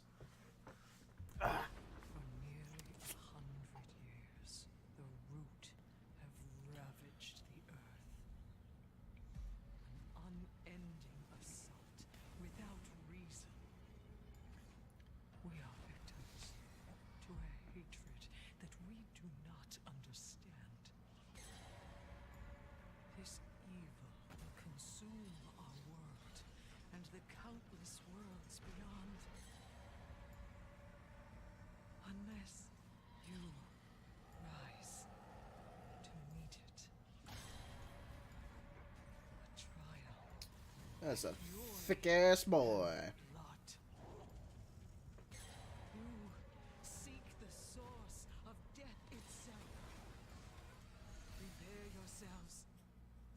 That's a thick-ass boy. You seek the source of death itself. Prepare yourselves.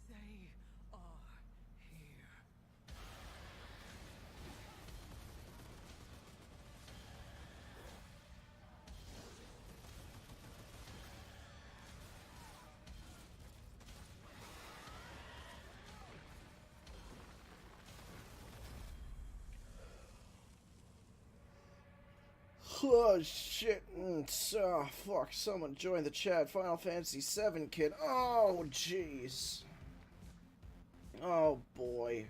They are here. Oh shit! Fuck! Someone joined the chat. Final Fantasy VII kid. Oh jeez. Oh boy.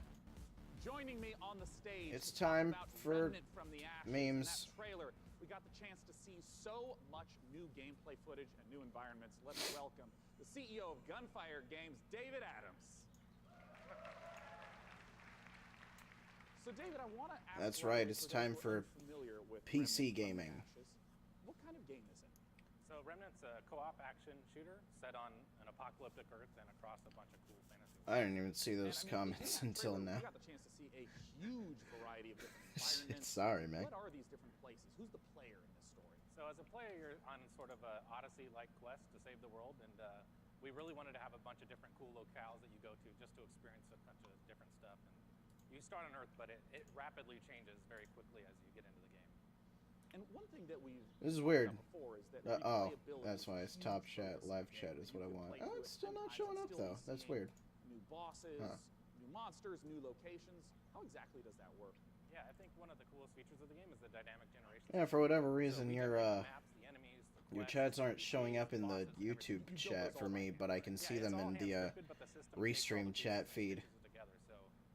Joining me on the stage. It's to talk time about for Remnant from the Ashes. In memes. that trailer, we got the chance to see so much new gameplay footage and new environments. Let's welcome the CEO of Gunfire Games, David Adams. So David, I want to ask. That's right. It's time for PC gaming. What kind of game is it? So Remnant's a co-op action shooter set on an apocalyptic Earth and across a bunch of cool fantasy. I didn't even see those comments until now. We got the chance to see a huge variety of different environments. Sorry, man. What are these different places? Who's the player in this story? So as a player, you're on sort of a Odyssey-like quest to save the world, and we really wanted to have a bunch of different cool locales that you go to just to experience a bunch of different stuff. And you start on Earth, but it rapidly changes very quickly as you get into the game. And one thing that we've This is weird. before is that Oh, replayability that's why it's top chat, live chat is what I want. Oh, it's still not showing up though. That's weird. New bosses, new monsters, new locations. How exactly does that work? Yeah, I think one of the coolest features of the game is the dynamic generation. Yeah, for whatever reason, So your maps, the enemies, the your chats quests, aren't showing up in the YouTube chat for me, but I can see them in the restream chat feed.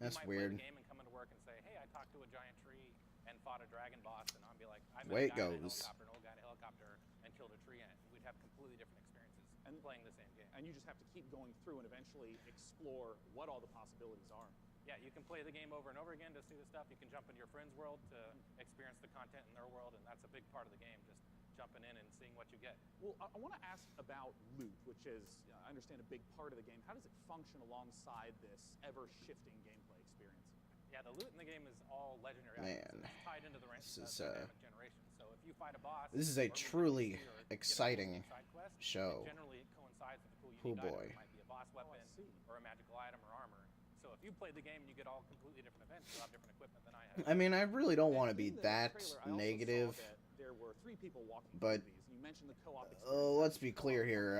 That's weird. Game and come into work and say, hey, I talked to a giant tree and fought a dragon boss, and I'll be like, I met Way a it guy in a goes. helicopter, an old guy in a helicopter, and killed a tree ant. We'd have completely different experiences and playing the same game. And you just have to keep going through and eventually explore what all the possibilities are. Yeah, you can play the game over and over again to see the stuff. You can jump into your friend's world to experience the content in their world, and that's a big part of the game, just jumping in and seeing what you get. Well, I want to ask about loot, which is, I understand, a big part of the game. How does it function alongside this ever-shifting gameplay experience? Yeah, the loot in the game is all legendary Man, items. It's tied into the this is dynamic generation. So if you fight a boss, this is a or you truly see or get a cool exciting side quest, show. It generally coincides with a cool Oh unique item. boy. It might be a boss weapon or a magical item or armor. So if you played the game, you get all completely different events. You'll have different equipment than I have. I mean, I really don't want to be that negative, There were 3 people walking but through these. You mentioned the co-op experience. let's be clear here.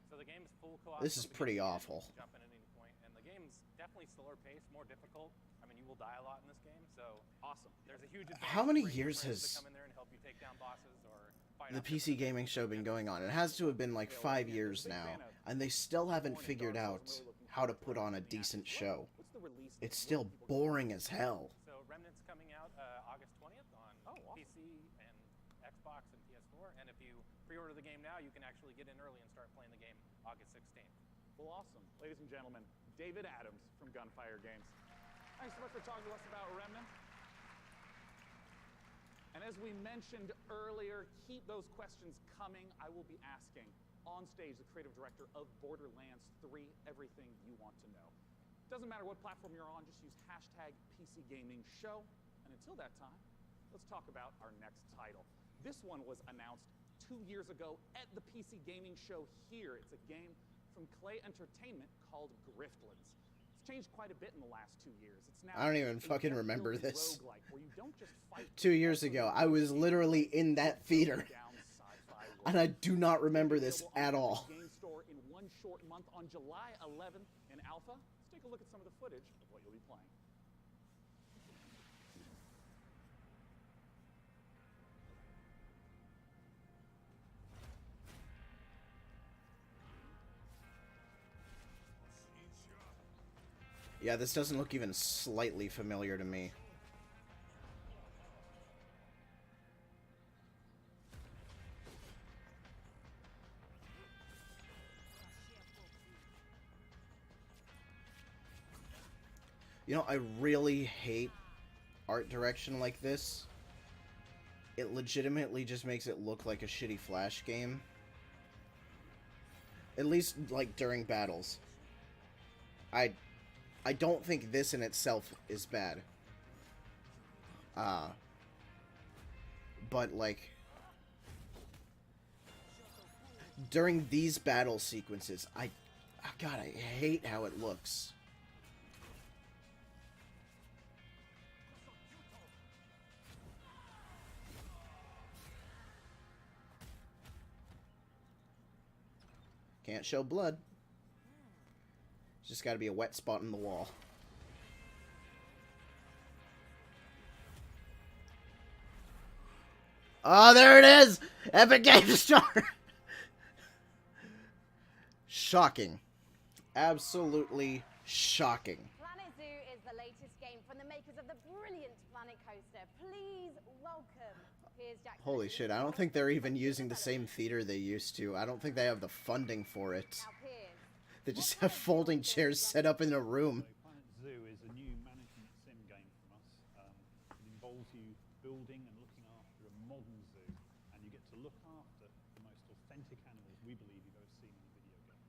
So the game's full co-op. This is from pretty beginning to end. awful. You can jump in at any point, and the game's definitely slower paced, more difficult. I mean, you will die a lot in this game, so awesome. There's a huge. How many advantage for years friends has to come in there and help you take down bosses or fight the off PC gaming show been going on? It has to have been like 5 years now, and they still haven't figured out how to put on a decent show. It's still boring as hell. So Remnant's coming out August 20th on PC and Xbox and PS4, and if you pre-order the game now, you can actually get in early and start playing the game August 16th. Well, awesome. Ladies and gentlemen, David Adams from Gunfire Games. Thanks so much for talking to us about Remnant. And as we mentioned earlier, keep those questions coming. I will be asking on stage the creative director of Borderlands 3 everything you want to know. Doesn't matter what platform you're on, just use hashtag PCGamingShow. And until that time, let's talk about our next title. This one was announced 2 years ago at the PC Gaming Show here. It's a game from Clay Entertainment called Griftlands. It's changed quite a bit in the last 2 years. It's now I don't even a fucking remember deck-building this. roguelike where you don't just fight 2 years ago, I was literally in that theater, and I do not remember this at all. Game Store in one short month on July 11th in alpha. Let's take a look at some of the footage of what you'll be playing. Yeah, this doesn't look even slightly familiar to me. You know, I really hate art direction like this. It legitimately just makes it look like a shitty Flash game. At least, like, during battles. I don't think this in itself is bad. But, like, during these battle sequences, God, I hate how it looks. Can't show blood. It's just got to be a wet spot in the wall. Oh, there it is! Epic Game Store! Shocking. Absolutely shocking. Planet Zoo is the latest game from the makers of the brilliant Planet Coaster. Please welcome Piers Jackson. Holy shit, I don't think they're even using the same theater they used to. I don't think they have the funding for it. Now, Piers, They just have folding chairs set up in a room. Planet Zoo is a new management sim game from us. It involves you building and looking after a modern zoo, and you get to look after the most authentic animals we believe you've ever seen in a video game.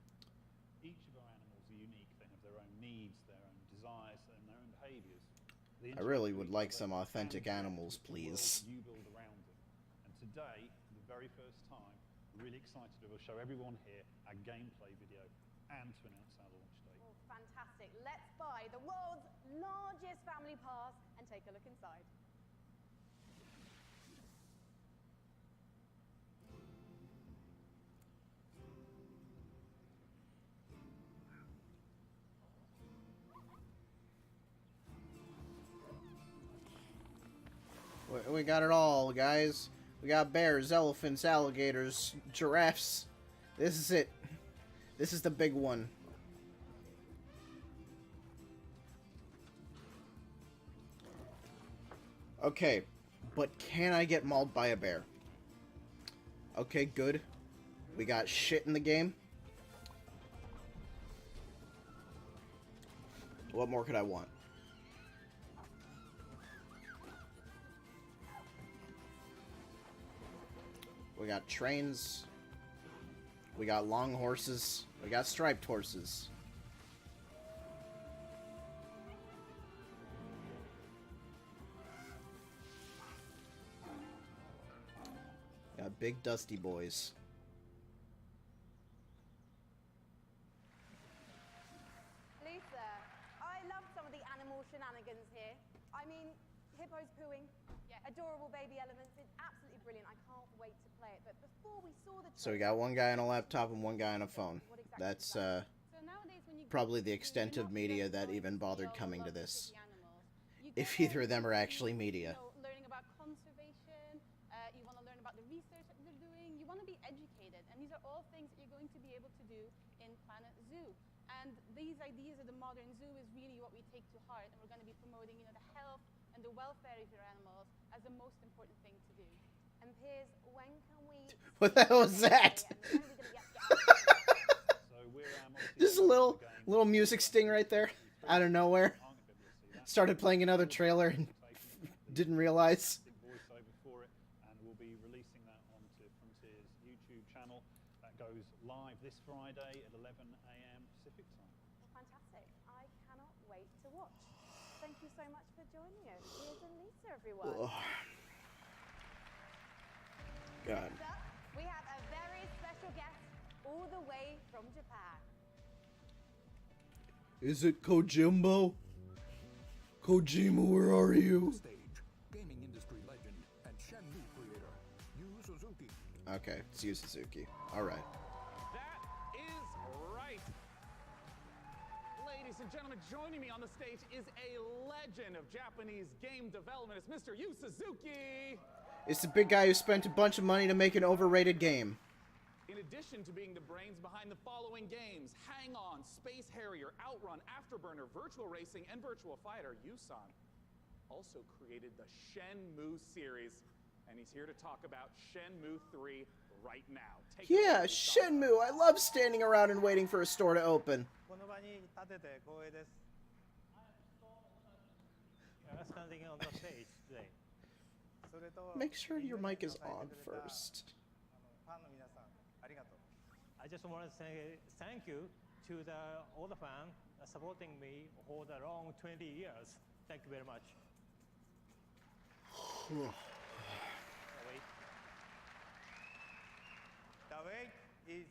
Each of our animals are unique. They have their own needs, their own desires, and their own behaviors. I really would like some authentic animals, please. You build around them. And today, for the very first time, we're really excited to show everyone here our gameplay video and to announce our launch date. Oh, fantastic. Let's buy the world's largest family pass and take a look inside. We got it all, guys. We got bears, elephants, alligators, giraffes. This is it. This is the big one. Okay, but can I get mauled by a bear? Okay, good. We got shit in the game. What more could I want? We got trains. We got long horses. We got striped horses. Got big dusty boys. Lisa, I love some of the animal shenanigans here. I mean, hippos pooing, adorable baby elements. It's absolutely brilliant. I can't wait to play it. But before we saw the So we got one guy on a laptop and one guy on a phone. That's probably the extent of media that even bothered coming to this. If either of them are actually media. Learning about conservation, you want to learn about the research that they're doing, you want to be educated, and these are all things that you're going to be able to do in Planet Zoo. And these ideas of the modern zoo is really what we take to heart, and we're going to be promoting, the health and the welfare of your animals as the most important thing to do. And Piers, when can we? What the hell was that? Just a little music sting right there, out of nowhere. Started playing another trailer and didn't realize. Voiceover for it, and we'll be releasing that onto Frontier's YouTube channel. That goes live this Friday at 11 a.m. Pacific time. Well, fantastic! I cannot wait to watch. Thank you so much for joining us. Piers and Lisa, everyone. God. Next up, we have a very special guest all the way from Japan. Is it Kojimbo? Kojima, where are you? Stage, gaming industry legend and Shenmue creator, Yu Suzuki. Okay, it's Yu Suzuki. Alright. That is right. Ladies and gentlemen, joining me on the stage is a legend of Japanese game development. It's Mr. Yu Suzuki. It's the big guy who spent a bunch of money to make an overrated game. In addition to being the brains behind the following games, Hang On, Space Harrier, Outrun, Afterburner, Virtual Racing, and Virtual Fighter, Yusan also created the Shenmue series, and he's here to talk about Shenmue 3 right now. Yeah, Shenmue. I love standing around and waiting for a store to open. Standing on the stage today. Make sure your mic is on first. I just want to say thank you to all the fans supporting me for the long 20 years. Thank you very much. The wait is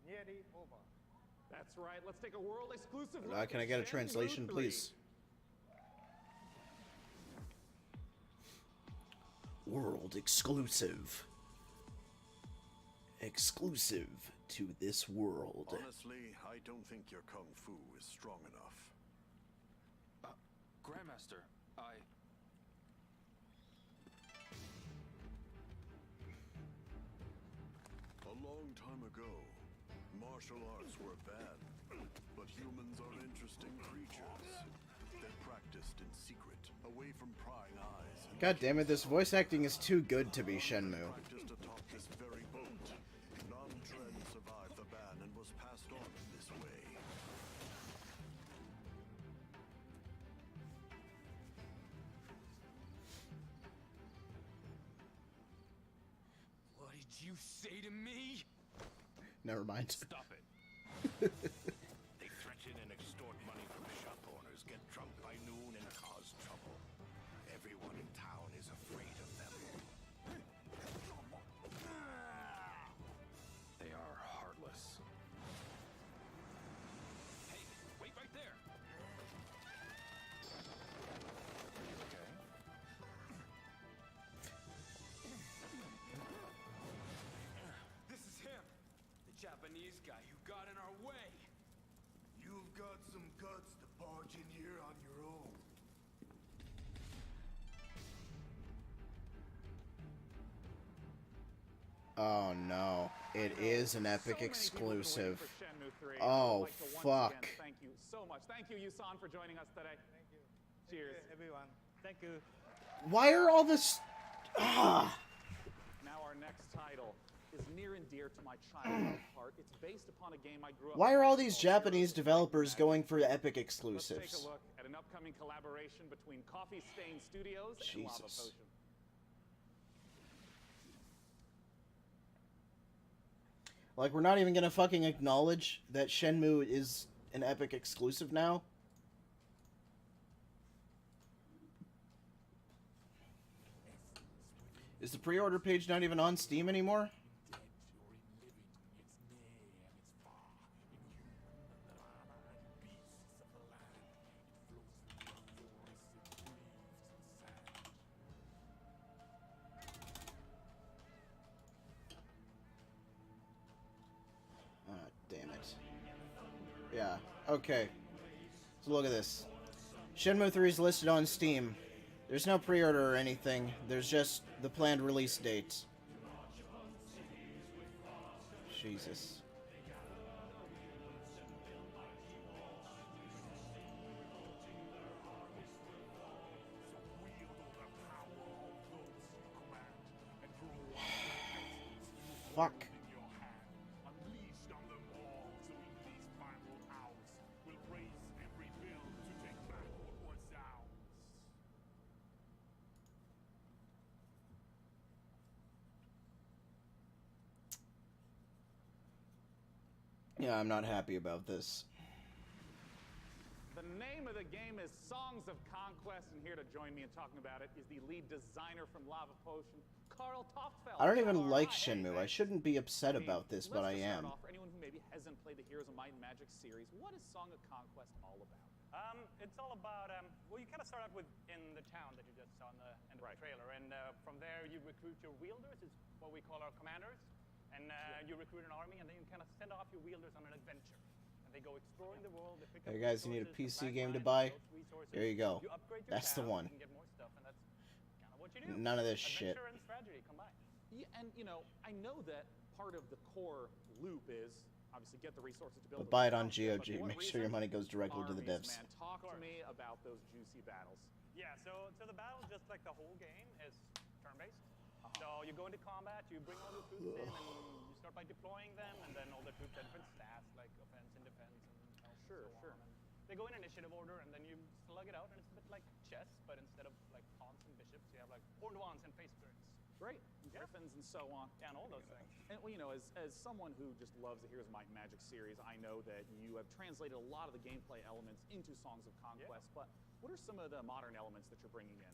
nearly over. That's right. Let's take a world exclusive look. Can I get a translation, please? World exclusive. Exclusive to this world. Honestly, I don't think your kung fu is strong enough. Grandmaster, ago, martial arts were bad, but humans are interesting creatures. They're practiced in secret, away from prying eyes. God damn it, this voice acting is too good to be Shenmue. Practiced atop this very boat. Nam-Tren survived the ban and was passed on in this way. What did you say to me? Never mind. Stop it. They threaten and extort money from shop owners, get drunk by noon, and cause trouble. Everyone in town is afraid of them. They are heartless. Hey, wait right there. Okay. This is him, the Japanese guy who got in our way. You've got some guts to barge in here on your own. Oh no, it is an Epic So many people have been waiting exclusive. for Shenmue 3. Oh I'd like to once fuck. again thank you so much. Thank you, Yusan, for joining us today. Thank you. Cheers. Everyone, thank you. Why are all this? Ah. Now our next title is near and dear to my childhood heart. It's based upon a game I grew up Why are all playing these called Japanese developers going for Epic exclusives? Let's take a look at an upcoming collaboration between Coffee Stain Studios and Lava Jesus. Potion. Like, we're not even gonna fucking acknowledge that Shenmue is an Epic exclusive now? Is the pre-order page not even on Steam anymore? Ah, damn it. Yeah, okay. So look at this. Shenmue 3 is listed on Steam. There's no pre-order or anything. There's just the planned release date. Jesus. Fuck. Yeah, I'm not happy about this. The name of the game is Songs of Conquest, and here to join me in talking about it is the lead designer from Lava Potion, Carl Toftfeld. I don't even like Shenmue. I shouldn't be upset about this, but I Let's just am. start off, for anyone who maybe hasn't played the Heroes of Might and Magic series, what is Song of Conquest all about? It's all about, well, you kind of start out with in the town that you just saw in the end of the trailer, and from there you recruit your wielders, is what we call our commanders, and you recruit an army, and then you kind of send off your wielders on an adventure. And they go exploring the world, they pick up Hey guys, you need a resources, PC game to plant buy? lands, resources. There you go. You upgrade your That's the town, one. you can get more stuff, and that's kind of what you do. None of this shit. Adventure and strategy combined. Yeah, and you know, I know that part of the core loop is obviously get the resources to build. But buy it on town, but GOG. for what Make sure your reason? money goes directly to the Armies, devs. Man, talk to me about those juicy battles. Yeah, so the battle, just like the whole game, is turn-based. So you go into combat, you bring all your troops in, and you start by deploying them, and then all the troops have different stats, like offense and defense, and health, Sure, and so sure. on. And they go in initiative order, and then you slug it out, and it's a bit like chess, but instead of like pawns and bishops, you have like horned wands and face turns. Great, griffins and so on. Yeah, and all those things. And well, you know, as someone who just loves the Heroes of Might and Magic series, I know that you have translated a lot of the gameplay elements into Songs of Conquest. But what are some of the modern elements that you're bringing in?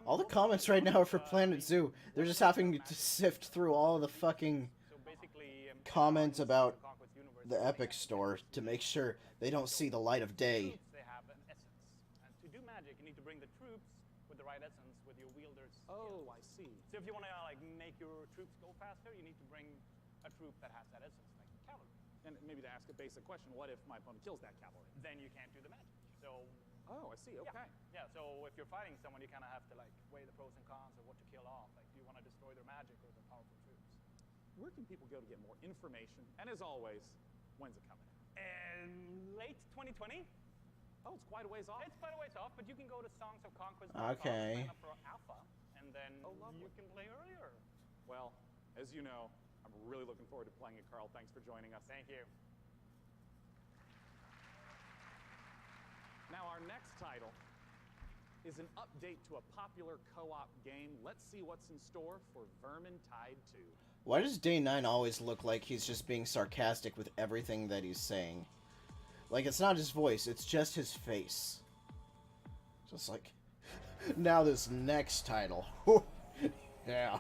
All the comments right now are for Planet Zoo. They're just having to sift through all of the fucking comments about the Epic Store to make sure they don't see the light of day. They have an essence. And to do magic, you need to bring the troops with the right essence, with your wielders. Oh, I see. So if you want to like make your troops go faster, you need to bring a troop that has that essence, like cavalry. And maybe to ask a basic question, what if my opponent kills that cavalry? Then you can't do the magic. So. Oh, I see. Okay. Yeah. So if you're fighting someone, you kind of have to like weigh the pros and cons of what to kill off. Like, do you want to destroy their magic or their powerful troops? where can people go to get more information? And as always, when's it coming out? Late 2020? Oh, it's quite a ways off. It's quite a ways off, but you can go to songsofconquest.com, Okay. sign up for alpha, and then you can play earlier. Well, as you know, I'm really looking forward to playing it, Carl. Thanks for joining us. Thank you. Now, our next title is an update to a popular co-op game. Let's see what's in store for Vermintide 2. Why does Day 9 always look like he's just being sarcastic with everything that he's saying? Like, it's not his voice, it's just his face. Just like, now this next title. Yeah.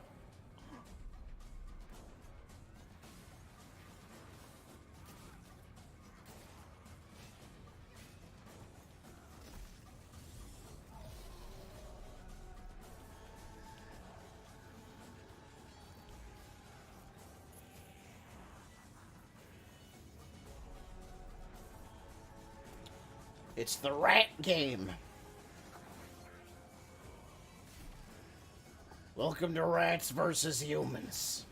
It's the rat game. Welcome to Rats versus Humans.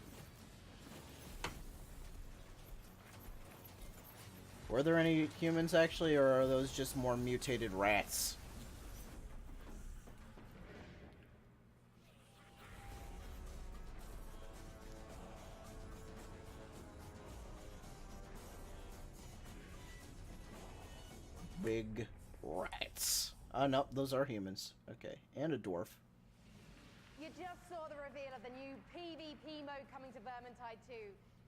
Were there any humans actually, or are those just more mutated rats? Big rats. Nope, those are humans. Okay, and a dwarf. You just saw the reveal of the new PvP mode coming to Vermintide 2,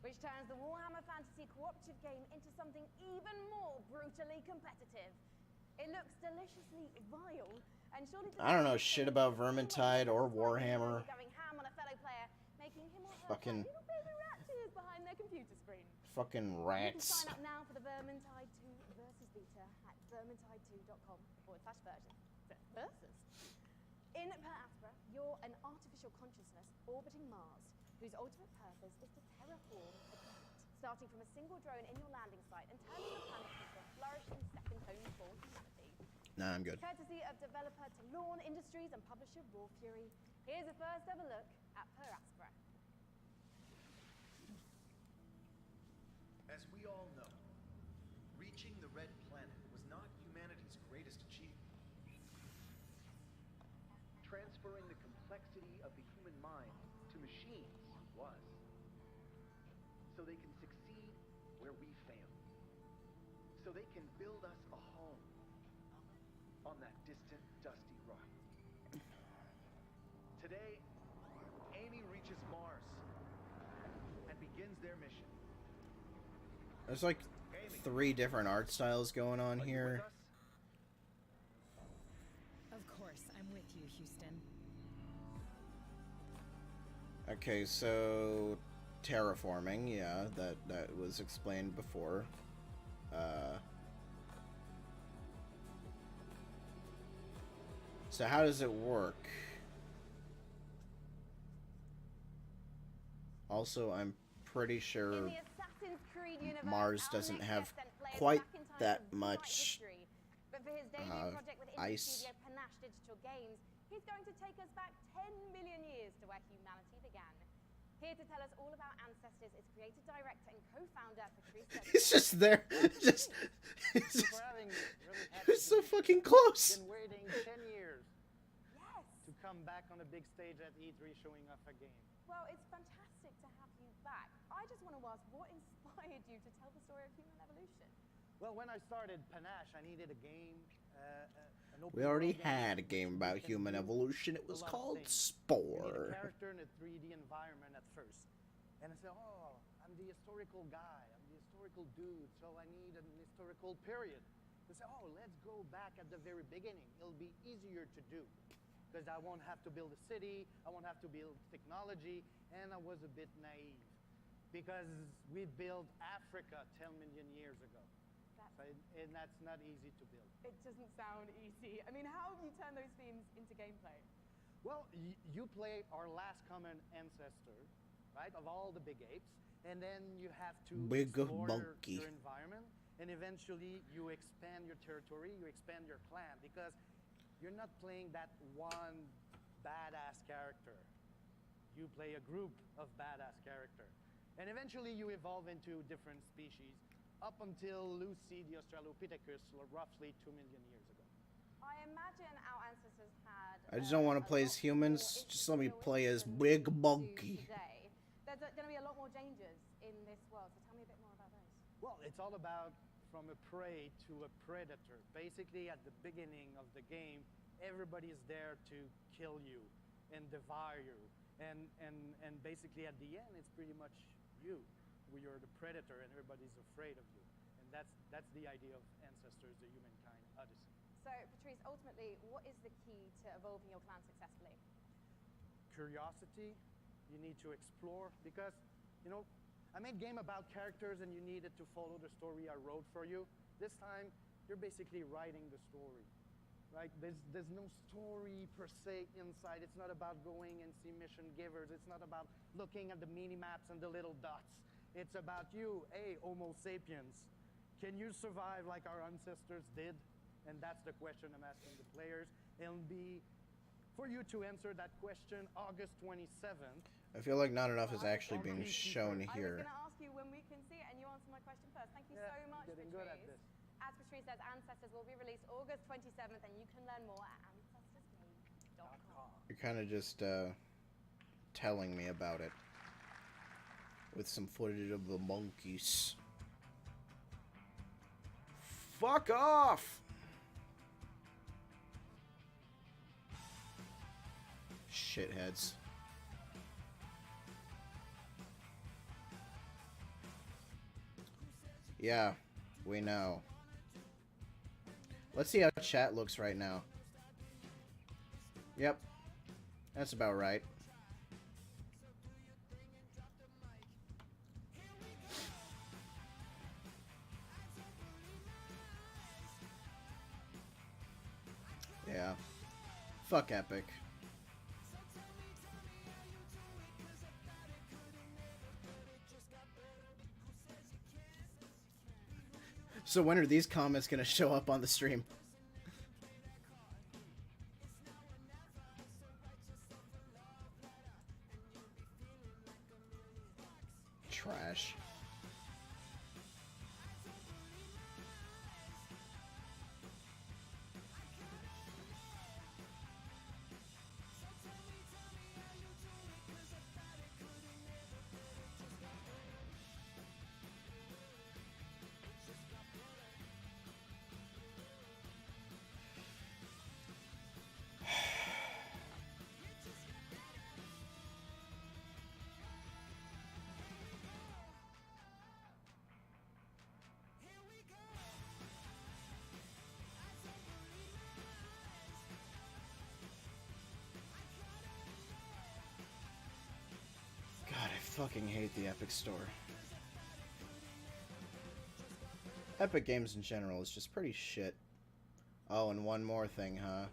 which turns the Warhammer Fantasy cooperative game into something even more brutally competitive. It looks deliciously vile, and surely I don't know shit about Vermintide or Warhammer. going ham on a fellow player, making him or her Fucking- little baby rat tears behind their computer screen. Fucking You can rats. sign up now for the Vermintide 2 versus beta at vermintide2.com/versus. In Per Aspera, you're an artificial consciousness orbiting Mars, whose ultimate purpose is to terraform the planet, starting from a single drone in your landing site and turning the planet into a flourishing second home for humanity. Nah, I'm good. Courtesy of developer Talon Industries and publisher Raw Fury, here's a first ever look at Per Aspera. As we all know, reaching the Red Planet was not humanity's greatest achievement. Transferring the complexity of the human mind to machines was. So they can succeed where we failed. So they can build us a home on that distant, dusty rock. Today, Amy reaches Mars and begins their mission. There's like 3 different art styles going on here. Of course, I'm with you, Houston. Okay, so terraforming, yeah, that was explained before. So how does it work? Also, I'm pretty sure In the Assassin's Creed universe, Mars our doesn't next have guest sent players quite back in time that to rewrite much history. But for his debut project with indie ice. studio Panache Digital Games, he's going to take us back 10 million years to where humanity began. Here to tell us all about ancestors is creative director and co-founder Patrice. He's just there. just Thanks for having me. Really happy It's to so be fucking close. Been waiting 10 years to come back on a big stage at E3 showing off a game. Well, it's fantastic to have you back. I just want to ask, what inspired you to tell the story of human evolution? Well, when I started Panache, I needed a game. An open We already world game had a game about human evolution. It was called Spore. You need a character in a 3D environment at first. And I said, oh, I'm the historical guy. I'm the historical dude, so I need an historical period. They said, oh, let's go back at the very beginning. It'll be easier to do. Because I won't have to build a city, I won't have to build technology, and I was a bit naive. Because we built Africa 10 million years ago. And that's not easy to build. It doesn't sound easy. I mean, how have you turned those themes into gameplay? Well, you play our last common ancestor, right, of all the big apes, and then you have to Big explore monkey. your environment, and eventually you expand your territory, you expand your clan, because you're not playing that one badass character. You play a group of badass characters. And eventually you evolve into different species, up until Lucy the Australopithecus roughly 2 million years ago. I imagine our ancestors had. I just don't want to play as humans. Just let me play as Big Monkey. Today. There's going to be a lot more dangers in this world, so tell me a bit more about those. Well, it's all about from a prey to a predator. Basically, at the beginning of the game, everybody is there to kill you and devour you. And basically at the end, it's pretty much you. You're the predator and everybody's afraid of you. And that's the idea of Ancestors, the Humankind Odyssey. So, Patrice, ultimately, what is the key to evolving your clan successfully? Curiosity. You need to explore because, you know, I made game about characters and you needed to follow the story I wrote for you. This time, you're basically writing the story, right? There's no story per se inside. It's not about going and see mission givers. It's not about looking at the mini-maps and the little dots. It's about you, hey, Homo sapiens. Can you survive like our ancestors did? And that's the question I'm asking the players. It'll be, for you to answer that question, August 27th. I feel like not enough is actually being shown I was here. going to ask you when we can see it, and you answered my question first. Thank you so much, getting Patrice. good at this. As Patrice says, Ancestors will be released August 27th, and you can learn more at AncestersMade.com. You're kind of just telling me about it with some footage of the monkeys. Fuck off! Shitheads. Yeah, we know. Let's see how chat looks right now. Yep, that's about right. Yeah. Fuck Epic. So when are these comments gonna show up on the stream? Trash. Fucking hate the Epic Store. Epic Games in general is just pretty shit. Oh, and one more thing, huh?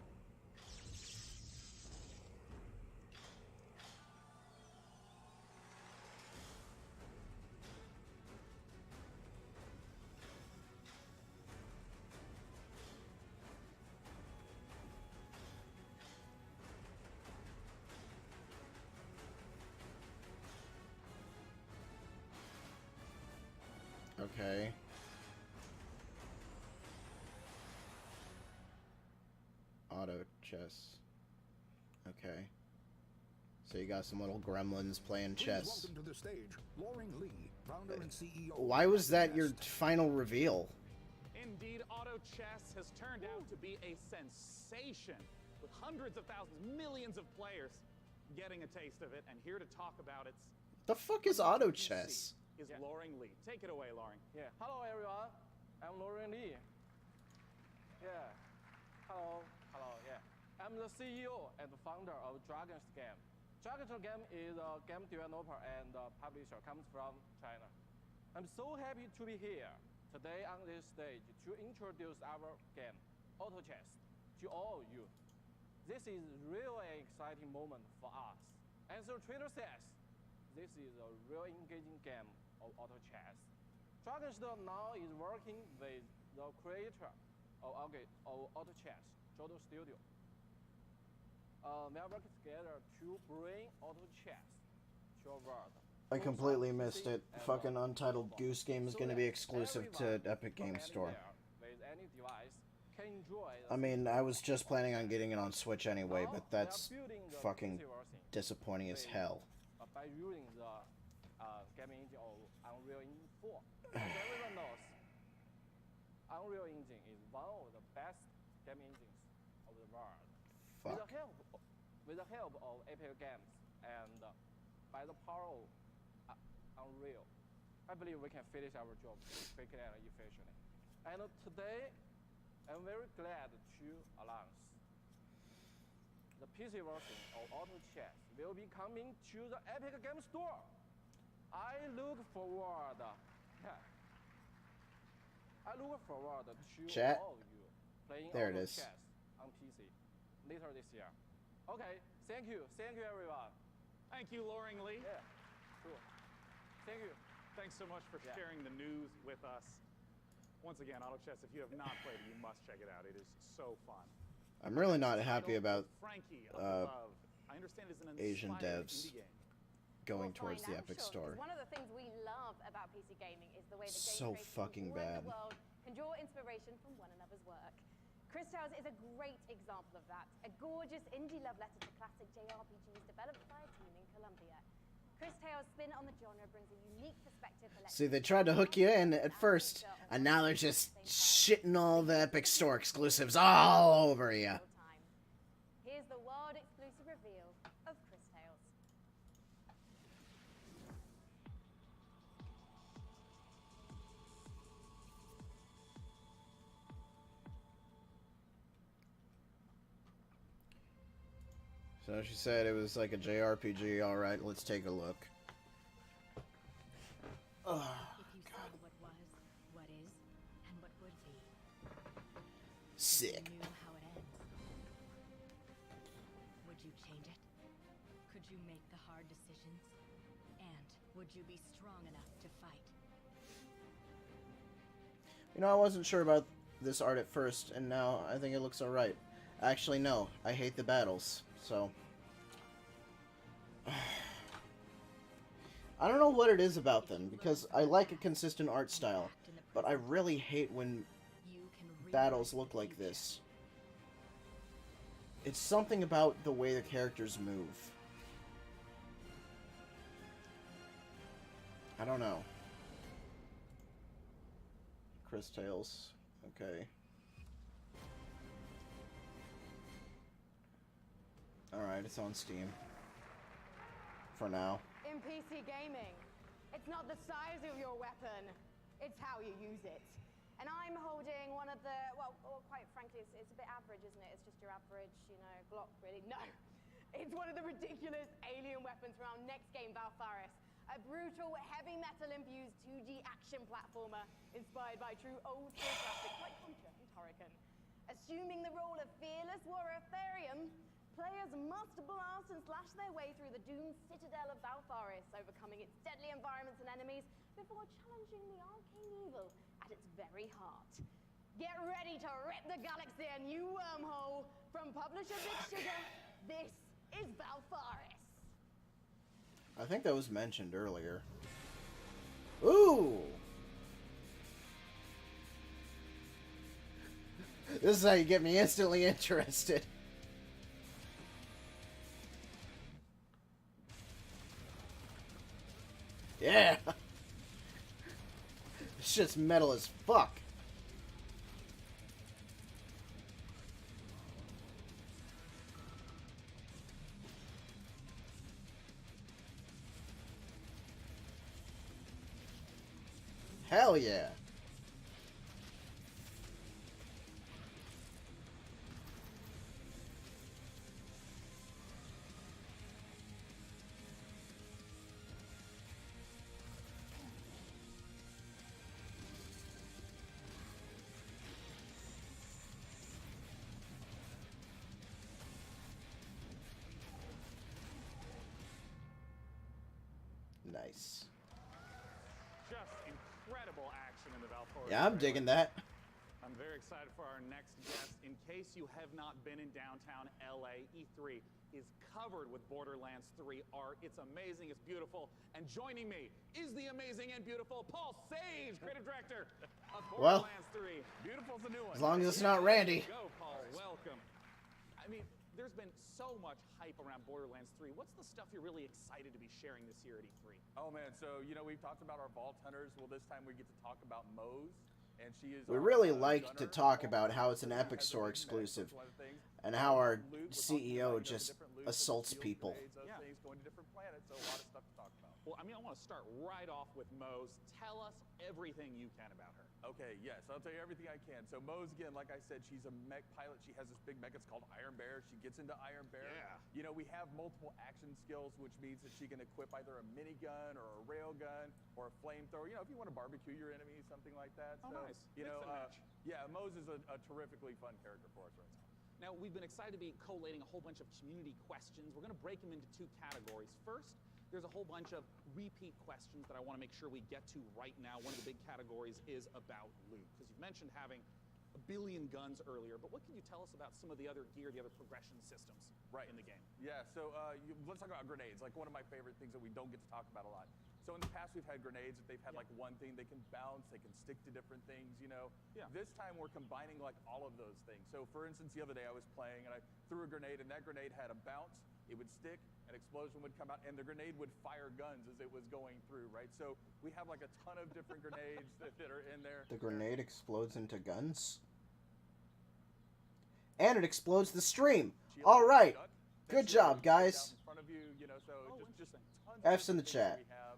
Okay. Auto chess. Okay. So you got some little gremlins playing chess. Welcome to the stage, Loring Lee, founder and CEO. Why was that your final reveal? Indeed, auto chess has turned out to be a sensation, with hundreds of thousands, millions of players getting a taste of it. And here to talk about it, The fuck is auto chess? Is Loring Lee. Take it away, Loring. Yeah. Hello, everyone. I'm Loring Lee. Yeah. Hello. Hello. Yeah. I'm the CEO and founder of Dragon's Game. Dragon's Game is a game developer and publisher. Comes from China. I'm so happy to be here today on this stage to introduce our game, Auto Chess, to all of you. This is really an exciting moment for us. As the trailer says, this is a real engaging game of auto chess. Dragonstone now is working with the creator of auto chess, Jodo Studio. We are working together to bring auto chess to a world I completely missed it. Fucking Untitled Goose Game is gonna be exclusive to Epic Games Store. With any device can enjoy I mean, I was just planning on getting it on Switch anyway, but that's fucking disappointing as hell. By using the game engine of Unreal Engine 4. As everyone knows, Unreal Engine is one of the best game engines of the world. Fuck. With the help of Epic Games and by the power of Unreal, I believe we can finish our job quickly and efficiently. And today, I'm very glad to announce the PC version of Auto Chess will be coming to the Epic Games Store. I look forward to Chat. all of you playing There it Auto is. Chess on PC later this year. Okay, thank you everyone. Thank you, Loring Lee. Yeah, cool. Thank you. Thanks so much for sharing the news with us. Once again, Auto Chess, if you have not played it, you must check it out. It is so fun. I'm really not happy about Frankie up above. I understand it's an Asian inspired devs indie game. going We'll towards find the out, Epic sure, Store. 'cause one of the things we love about PC gaming is the way that So game creators fucking from all over bad. the world can draw inspiration from one another's work. Chris Tales is a great example of that. A gorgeous indie love letter to classic JRPGs developed by a team in Colombia. Chris Tales' spin on the genre brings a unique perspective for See, they tried to hook you in at first, and now they're just shitting all the Epic Store exclusives all over you. Here's the world exclusive reveal of Chris Tales. So she said it was like a JRPG. All right, let's take a look. If you saw what was, what is, and what would be, Sick. if you knew how it ends, would you change it? Could you make the hard decisions? And would you be strong enough to fight? You know, I wasn't sure about this art at first, and now I think it looks alright. Actually, no. I hate the battles, so... I don't know what it is about them, because I like a consistent art style, but I really hate when battles look like this. It's something about the way the characters move. I don't know. Chris Tales. Okay. Alright, it's on Steam. For now. In PC gaming, it's not the size of your weapon, it's how you use it. And I'm holding one of the, well quite frankly, it's a bit average, isn't it? It's just your average, you know, Glock, really. No, it's one of the ridiculous alien weapons from our next game, Valfaris. A brutal, heavy metal-infused 2D action platformer inspired by true old-school classics like Contra and Turrican. Assuming the role of fearless warrior Therium, players must blast and slash their way through the doomed citadel of Valfaris, overcoming its deadly environments and enemies before challenging the arcane evil at its very heart. Get ready to rip the galaxy a new wormhole. From publisher Big Sugar, this is Valfaris. I think that was mentioned earlier. Ooh! This is how you get me instantly interested. Yeah! It's just metal as fuck. Hell yeah. Nice. Just incredible action in the Valfaris. Yeah, I'm digging that. I'm very excited for our next guest. In case you have not been in downtown LA, E3 is covered with Borderlands 3 art. It's amazing, it's beautiful. And joining me is the amazing and beautiful Paul Sage, creative director of Well, Borderlands 3. Beautiful's the new one. as long as it's not Randy. Go, Paul. Welcome. I mean, there's been so much hype around Borderlands 3. What's the stuff you're really excited to be sharing this year at E3? Oh man, so we've talked about our Vault Hunters. Well, this time we get to talk about Moze, and she is. We really like to talk about how it's an Epic Store exclusive, and how our CEO just assaults people. Yeah. Going to different planets, so a lot of stuff to talk about. Well, I mean, I want to start right off with Moze. Tell us everything you can about her. Okay, yes, I'll tell you everything I can. So Moze, again, like I said, she's a mech pilot. She has this big mech. It's called Iron Bear. She gets into Iron Bear. Yeah. We have multiple action skills, which means that she can equip either a minigun or a railgun or a flamethrower. If you want to barbecue your enemies, something like that. Oh, so, nice. Mix and match. Yeah, Moze is a terrifically fun character for us right now. Now, we've been excited to be collating a whole bunch of community questions. We're going to break them into two categories. First, there's a whole bunch of repeat questions that I want to make sure we get to right now. One of the big categories is about loot, because you've mentioned having a billion guns earlier, but what can you tell us about some of the other gear, the other progression systems in the game? Yeah, so let's talk about grenades, like one of my favorite things that we don't get to talk about a lot. So in the past, we've had grenades. If they've had like one thing, they can bounce, they can stick to different things, Yeah. This time, we're combining like all of those things. So for instance, the other day I was playing and I threw a grenade, and that grenade had a bounce, it would stick, an explosion would come out, and the grenade would fire guns as it was going through, right? So we have like a ton of different grenades that are in there. The grenade explodes into guns? And it explodes the stream. All right. Good job, guys. In front of you, so just tons F's of in the chat. we have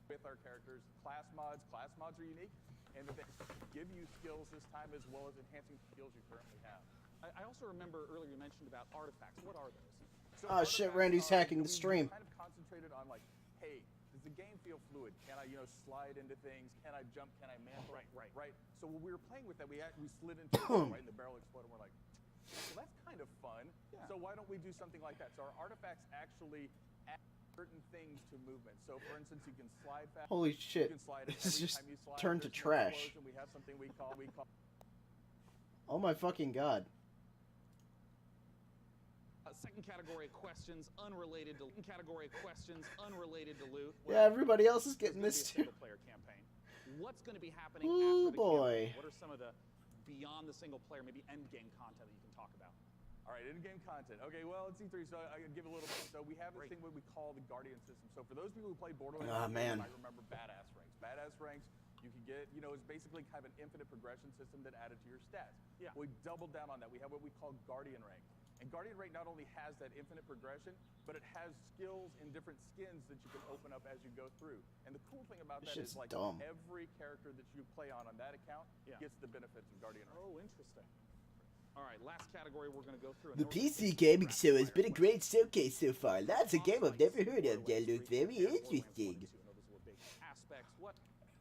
with our characters. Class mods are unique, and they give you skills this time as well as enhancing skills you currently have. I also remember earlier you mentioned about artifacts. What are those? So Oh shit, Randy's hacking the stream. Kind of concentrated on like, hey, does the game feel fluid? Can I, slide into things? Can I jump? Can I mantle? Right. So when we were playing with that, we slid into it, right, and the barrel exploded. And we're like, well, that's kind of fun. Yeah. So why don't we do something like that? So our artifacts actually add certain things to movement. So for instance, you can slide fast. Holy shit. You can slide, and This is every just time you slide, turned to there's an trash. explosion. We have something we call Oh my fucking god. Second category of questions unrelated to loot. Yeah, everybody else is getting It's this gonna be a too. single-player campaign. What's going to be happening Ooh, after the boy. campaign? What are some of the beyond the single-player, maybe end-game content that you can talk about? All right, in-game content. Okay, well, it's E3, so I can give a little bit. So we have this thing what we call the Guardian system. So for those people who play Borderlands, man. you might remember Badass Ranks. Badass Ranks, you can get, it's basically kind of an infinite progression system that added to your stats. Yeah. We doubled down on that. We have what we call Guardian Rank. And Guardian Rank not only has that infinite progression, but it has skills and different skins that you can open up as you go through. And the cool thing about This that shit's is like dumb. every character that you play on that account gets the benefits of Guardian Rank. Oh, interesting. All right, last category we're going to go through. The PC gaming show has been a great showcase so far. Lots of game I've never heard of that look very interesting. Aspects.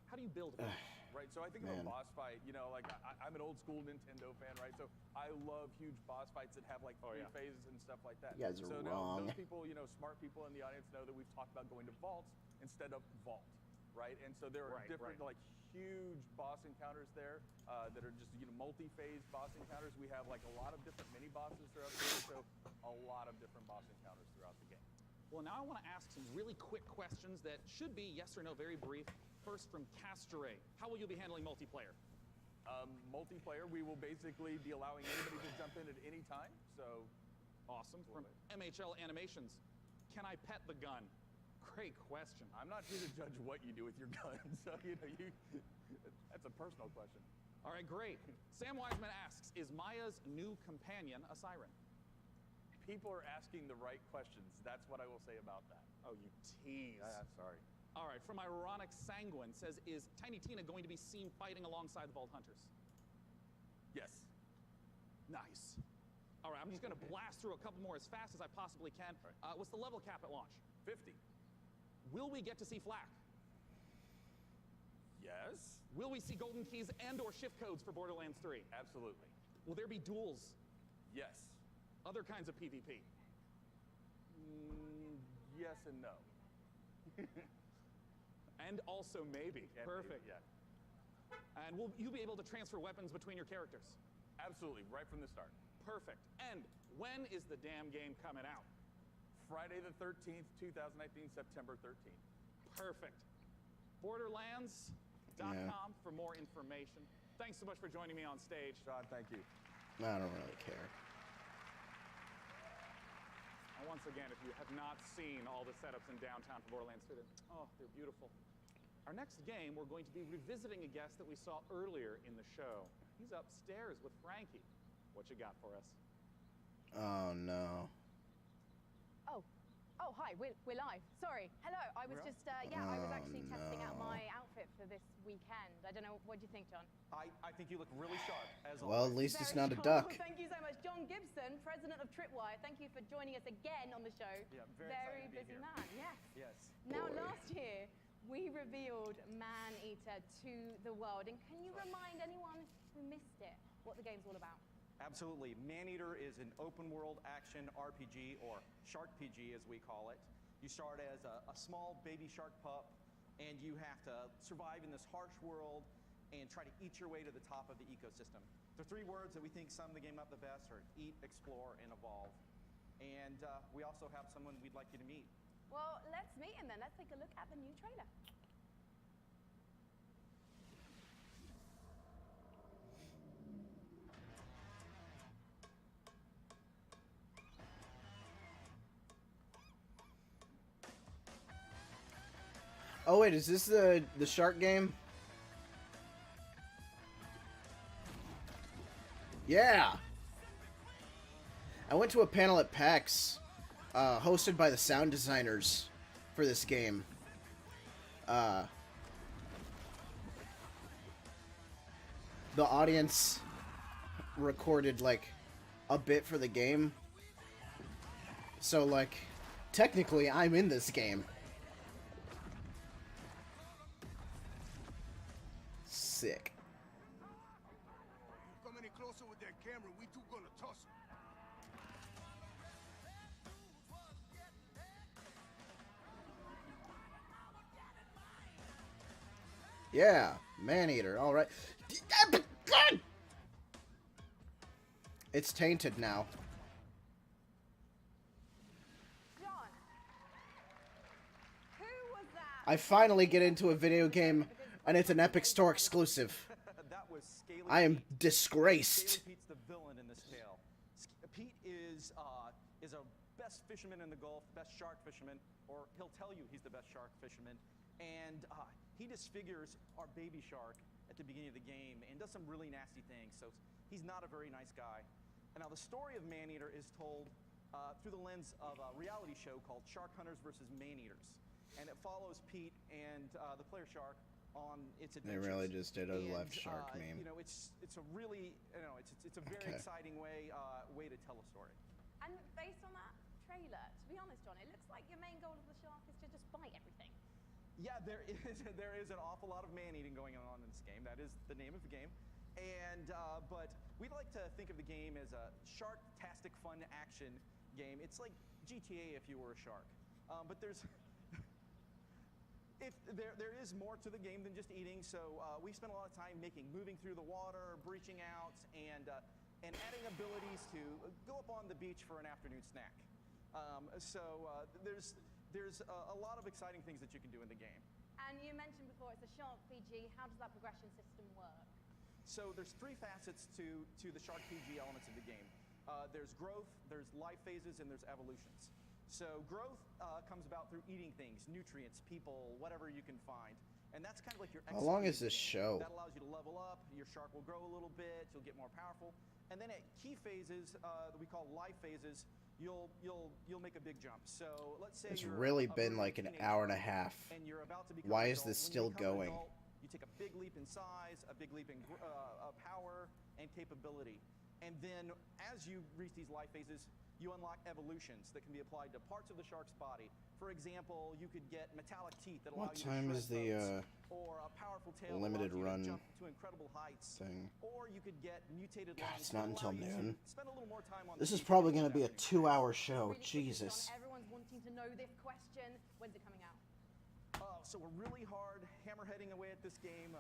How do you build it? Right, so I think of a boss fight, I'm an old school Nintendo fan, right? So I love huge boss fights that have like three phases and stuff like that. You guys are so wrong. Those people, smart people in the audience know that we've talked about going to vaults instead of vault, right? And so there are different like huge boss encounters there that are just multi-phase boss encounters. We have like a lot of different mini bosses throughout the game, so a lot of different boss encounters throughout the game. Well, now I want to ask some really quick questions that should be yes or no, very brief. First from Castore. How will you be handling multiplayer? Multiplayer, we will basically be allowing anybody to jump in at any time. So, awesome. From MHL Animations. Can I pet the gun? Great question. I'm not here to judge what you do with your gun, so that's a personal question. All right, great. Sam Wiseman asks, is Maya's new companion a siren? People are asking the right questions. That's what I will say about that. Oh, you tease. Sorry. All right, from Ironic Sanguine says, is Tiny Tina going to be seen fighting alongside the Vault Hunters? Yes. Nice. All right, I'm just going to blast through a couple more as fast as I possibly can. What's the level cap at launch? 50. Will we get to see Flak? Yes. Will we see golden keys and or shift codes for Borderlands 3? Absolutely. Will there be duels? Yes. Other kinds of PvP? Yes and no. And also maybe. And perfect. Maybe, yeah. And will you be able to transfer weapons between your characters? Absolutely, right from the start. Perfect. And when is the damn game coming out? Friday the 13th, 2019, September 13th. Perfect. Borderlands.com for more information. Thanks so much for joining me on stage. John, thank you. I don't really care. And once again, if you have not seen all the setups in downtown for Borderlands 2, oh, they're beautiful. Our next game, we're going to be revisiting a guest that we saw earlier in the show. He's upstairs with Frankie. What you got for us? Oh, no. Oh, hi, we're live. Sorry. Hello, I was just, I was actually testing out my outfit for this weekend. I don't know, what do you think, John? I think you look really sharp, as Well, always. at least it's Very not a sharp. duck. Thank you so much. John Gibson, president of Tripwire. Thank you for joining us again on the show. Yeah, very excited to be busy here. man, yes. Yes. Now, Boy. last year, we revealed Man-Eater to the world. And can you remind anyone who missed it what the game's all about? Absolutely. Maneater is an open-world action RPG, or Shark PG as we call it. You start as a small baby shark pup, and you have to survive in this harsh world and try to eat your way to the top of the ecosystem. The three words that we think sum the game up the best are eat, explore, and evolve. And we also have someone we'd like you to meet. Well, let's meet him then. Let's take a look at the new trailer. Oh wait, is this the shark game? Yeah. I went to a panel at PAX, hosted by the sound designers for this game. The audience recorded like a bit for the game. So like technically I'm in this game. Sick. Come any closer with that camera, we two gonna tussle. Yeah, Maneater, alright. It's tainted now. John, who was that? I finally get into a video game, and it's an Epic Store exclusive. That was Scaly I am Pete. disgraced. Scaly Pete's the villain in this tale. Pete is a best fisherman in the Gulf, best shark fisherman, or he'll tell you he's the best shark fisherman. And he disfigures our baby shark at the beginning of the game and does some really nasty things. So he's not a very nice guy. And now the story of Maneater is told through the lens of a reality show called Shark Hunters versus Maneaters. And it follows Pete and the player shark on its They adventures. really just did a And, left shark meme. You know, it's a really, you know, it's a very Okay. exciting way to tell a story. And based on that trailer, to be honest, John, it looks like your main goal of the shark is to just bite everything. Yeah, there is an awful lot of man-eating going on in this game. That is the name of the game. And but we like to think of the game as a shark-tastic fun action game. It's like GTA if you were a shark. But there is more to the game than just eating. So we spent a lot of time moving through the water, breaching out, and adding abilities to go up on the beach for an afternoon snack. There's a lot of exciting things that you can do in the game. And you mentioned before it's a shark PG. How does that progression system work? So there's three facets to the Shark PG elements of the game. There's growth, there's life phases, and there's evolutions. So growth comes about through eating things, nutrients, people, whatever you can find. And that's kind of like your How long XP is this game. show? That allows you to level up, your shark will grow a little bit, you'll get more powerful. And then at key phases that we call life phases, you'll make a big jump. So let's say It's you're really a been virgin like an teenager hour and a half. and you're about to become Why an is adult. this When you still become an going? adult, you take a big leap in size, a big leap in power and capability. And then as you reach these life phases, you unlock evolutions that can be applied to parts of the shark's body. For example, you could get metallic teeth that allow What you to time shred is the boats, or a powerful tail that limited allows you run to jump to incredible heights. thing? Or you could get mutated God, lungs it's that not allow until you to noon. spend a little more time on This the is beach probably in going to the be a afternoon. 2-hour show. Really quickly, Jesus. John, everyone's wanting to know this question. When's it coming out? So we're really hard hammerheading away at this game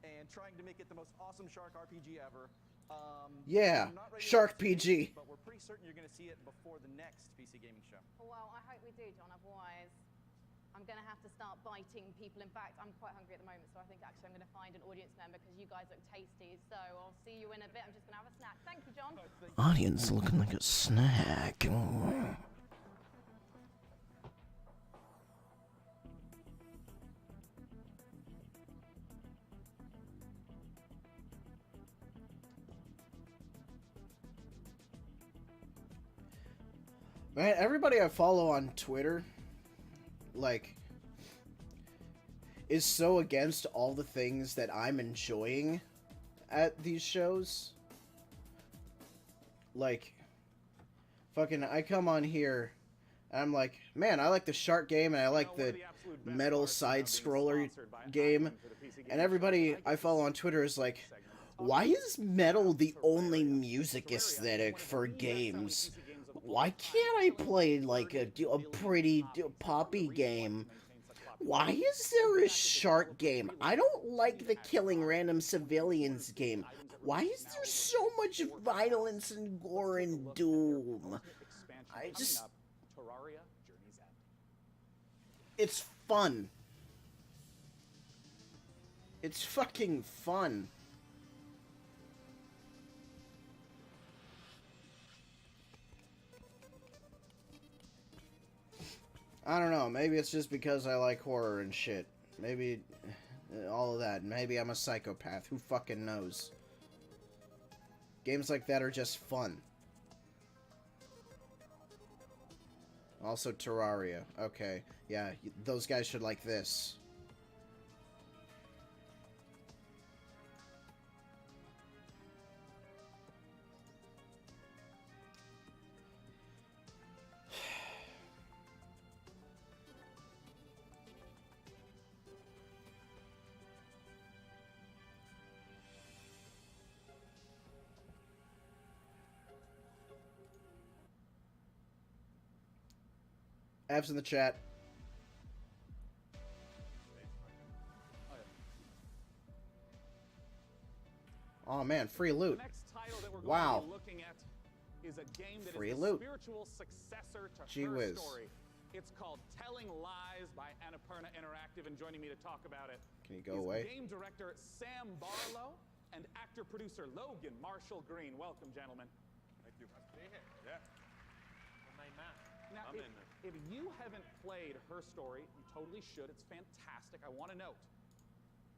and trying to make it the most awesome shark RPG ever. Yeah, I'm not ready to Shark announce the PG. date, but we're pretty certain you're going to see it before the next PC gaming show. Well, I hope we do, John. Otherwise, I'm going to have to start biting people. In fact, I'm quite hungry at the moment, so I think actually I'm going to find an audience member because you guys look tasty. So I'll see you in a bit. I'm just going to have a snack. Thank you, John. Audience looking like a snack. Man, everybody I follow on Twitter, like, is so against all the things that I'm enjoying at these shows. Like, fucking, I come on here, and I'm like, man, I like the shark game, and I like the metal side-scroller game, and everybody I follow on Twitter is like, why is metal the only music aesthetic for games? Why can't I play, like, a pretty poppy game? Why is there a shark game? I don't like the killing random civilians game. Why is there so much violence and gore and doom? I just... It's fun. It's fucking fun. I don't know, maybe it's just because I like horror and shit. Maybe all of that. Maybe I'm a psychopath. Who fucking knows? Games like that are just fun. Also Terraria. Okay. Yeah, those guys should like this. Abs in the chat. Oh man, free loot. The next title that we're Wow. going to be looking at is a game that Free is loot. the spiritual successor to Gee Her whiz. Story. It's called Telling Lies by Annapurna Interactive, and joining me to talk about it Can you go is away? game director Sam Barlow and actor-producer Logan Marshall Green. Welcome, gentlemen. Thank you. Nice to be here. Yeah. Now, if you haven't played Her Story, you totally should. It's fantastic. I want to note,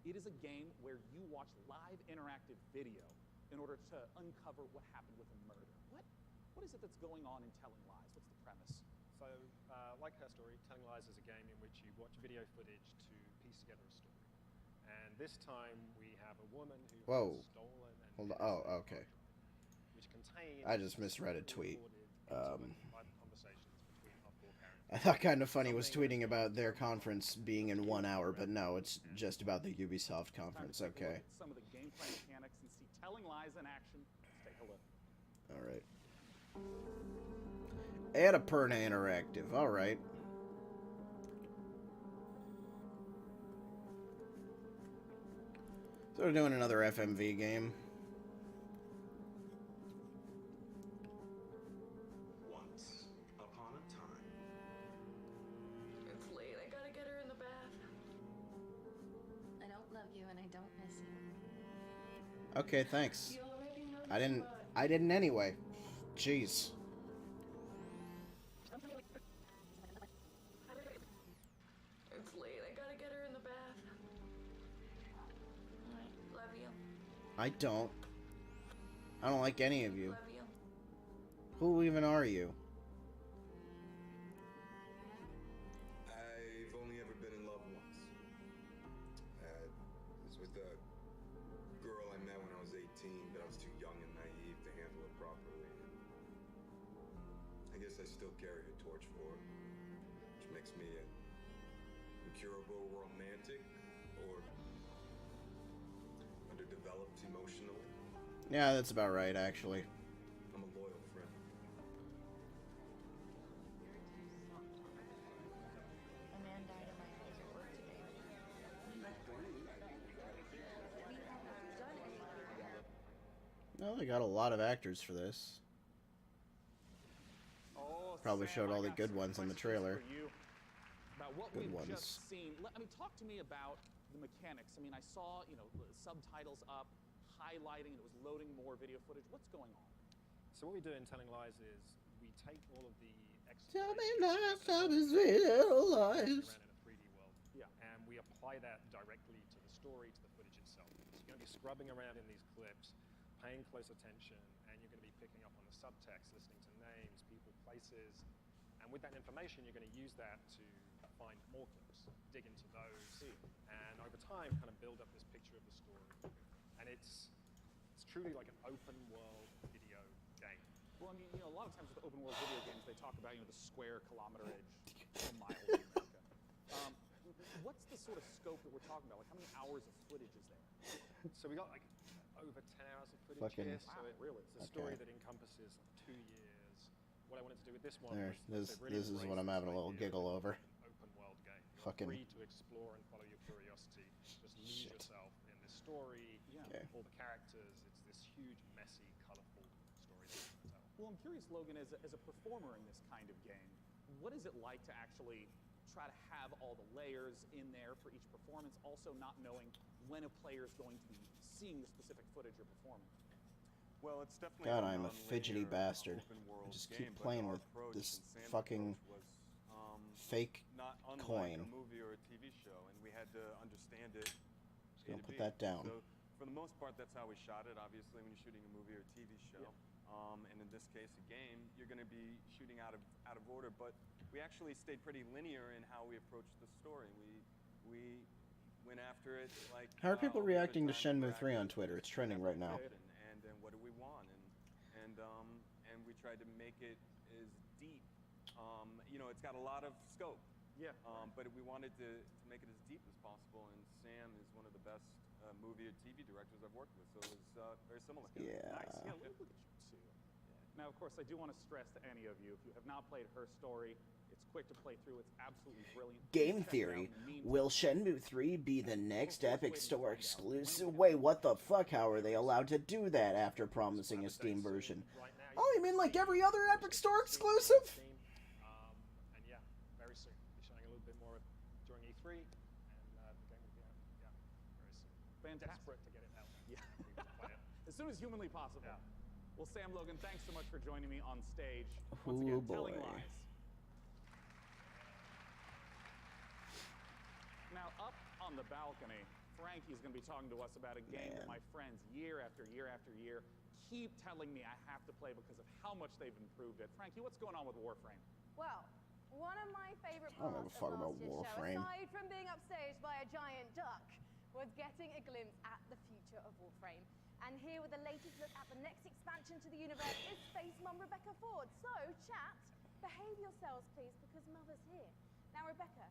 it is a game where you watch live interactive video in order to uncover what happened with a murder. What is it that's going on in Telling Lies? What's the premise? So, like Her Story, Telling Lies is a game in which you watch video footage to piece together a story. And this time we have a woman who Whoa. has stolen and Hold on. Oh, okay. which contains I just misread a tweet. private conversations between our four characters. I thought Kind of Funny was tweeting about their conference being in 1 hour, but no, it's just about the Ubisoft conference. Time to take a look Okay. at some of the gameplay mechanics and see Telling Lies in action. Let's take a look. Alright. Annapurna Interactive. Alright. So we're doing another FMV game. Once upon a time. It's late. I gotta get her in the bath. I don't love you and I don't miss you. Okay, thanks. I didn't anyway. Jeez. It's late. I gotta get her in the bath. Alright, love you. I don't. I don't like any of you. Love you. Who even are you? I've only ever been in love once. It was with a girl I met when I was 18, but I was too young and naive to handle it properly. I guess I still carry a torch for her, which makes me an incurable romantic or underdeveloped emotionally. Yeah, that's about right, actually. I'm a loyal friend. A man died in my house at work today. No, Well, they got a lot of actors for this. Oh, Probably Sam, showed I all the got good some ones in the questions trailer. for you about what Good we've ones. just seen. I mean, talk to me about the mechanics. I mean, I saw, you know, the subtitles up, highlighting, and it was loading more video footage. What's going on? So what we do in Telling Lies is we take all of the Tell me lies, tell me sweet little lies. around in a 3D world, and we apply that directly to the story, to the footage itself. So you're going to be scrubbing around in these clips, paying close attention, and you're going to be picking up on the subtext, listening to names, people, places, and with that information, you're going to use that to find more clips, dig into those, and over time, kind of build up this picture of the story. And it's truly like an open world video game. Well, I mean, you know, a lot of times with open world video games, they talk about, you know, the square kilometerage miles of America. What's the sort of scope that we're talking about? Like, how many hours of footage is there? So we got like over 10 hours of footage Fucking- here. So Wow, really? It's a story Okay. that encompasses 2 years. What I wanted to do with this one There, was this to really this is what embrace I'm this having a little idea giggle of over. an open world game. You're Fucking free to explore and follow your curiosity. Just lose shit. yourself in this story. Okay. All the characters. It's this huge, messy, colorful story that you can tell. Well, I'm curious, Logan, as a performer in this kind of game, what is it like to actually try to have all the layers in there for each performance, also not knowing when a player is going to be seeing the specific footage you're performing? Well, it's definitely God, a I'm a fidgety non-linear, bastard. open-world I just game, keep but playing our with approach this and Sam's fucking approach was, fake not unlike coin. a movie or a TV show, and we had to understand it. Just gonna A to put B. that down. So, for the most part, that's how we shot it. Obviously, when you're shooting a movie or a TV show, and in this case, a game, you're going to be shooting out of order. But we actually stayed pretty linear in how we approached the story. We went after it like. How are people okay, reacting to the time Shenmue 3 on interactive, Twitter? It's trending right now. And what do we want? And we tried to make it as deep. You know, it's got a lot of scope. Yeah. But we wanted to make it as deep as possible, and Sam is one of the best movie or TV directors I've worked with, so it was very similar. Yeah. Nice. Yeah, look at you two. Now, of course, I do want to stress to any of you, if you have not played Her Story, it's quick to play through. It's absolutely brilliant. Game Please check it out theory. in the meantime. Will Shenmue 3 be the next Epic Store exclusive? Wait, what the fuck? How are they allowed to do that after promising a Steam version? Oh, you mean like every other Epic Store exclusive? And yeah, very soon. We'll be showing a little bit more during E3, and the game will be out, very soon. Fantastic. Desperate to get it out. Yeah. We will play it. As soon as humanly possible. Well, Sam Logan, thanks so much for joining me on stage. Ooh, Once again, boy. Telling Lies. Now, up on the balcony, Frankie's going to be talking to us about a game that my friends, year after year after year, keep telling me I have to play because of how much they've improved it. Frankie, what's going on with Warframe? Well, one of my favorite I don't parts give a fuck of about last year's show, Warframe. aside from being upstaged by a giant duck, was getting a glimpse at the future of Warframe. And here with the latest look at the next expansion to the universe is Space Mum Rebecca Ford. So, chat, behave yourselves, please, because Mother's here. Now, Rebecca,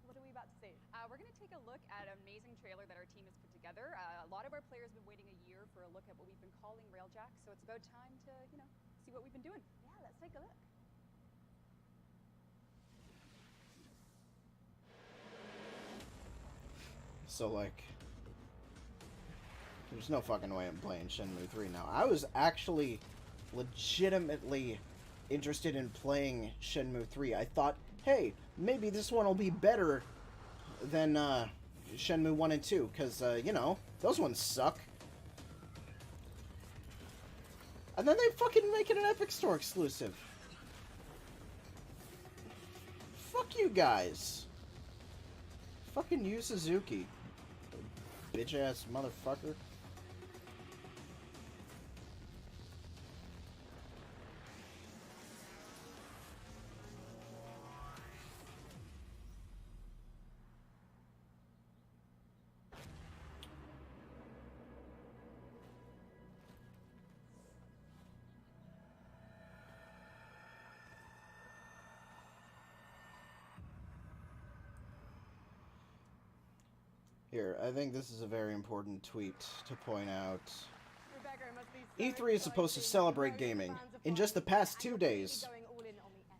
what are we about to see? We're going to take a look at an amazing trailer that our team has put together. A lot of our players have been waiting a year for a look at what we've been calling Railjack, so it's about time to, you know, see what we've been doing. Yeah, let's take a look. So, like, there's no fucking way I'm playing Shenmue 3 now. I was actually legitimately interested in playing Shenmue 3. I thought, hey, maybe this one will be better than Shenmue 1 and 2, because, you know, those ones suck. And then they fucking make it an Epic Store exclusive. Fuck you guys. Fucking Yu Suzuki. Bitch ass motherfucker. Here, I think this is a very important tweet to point out. E3 is supposed to celebrate gaming. In just the past 2 days,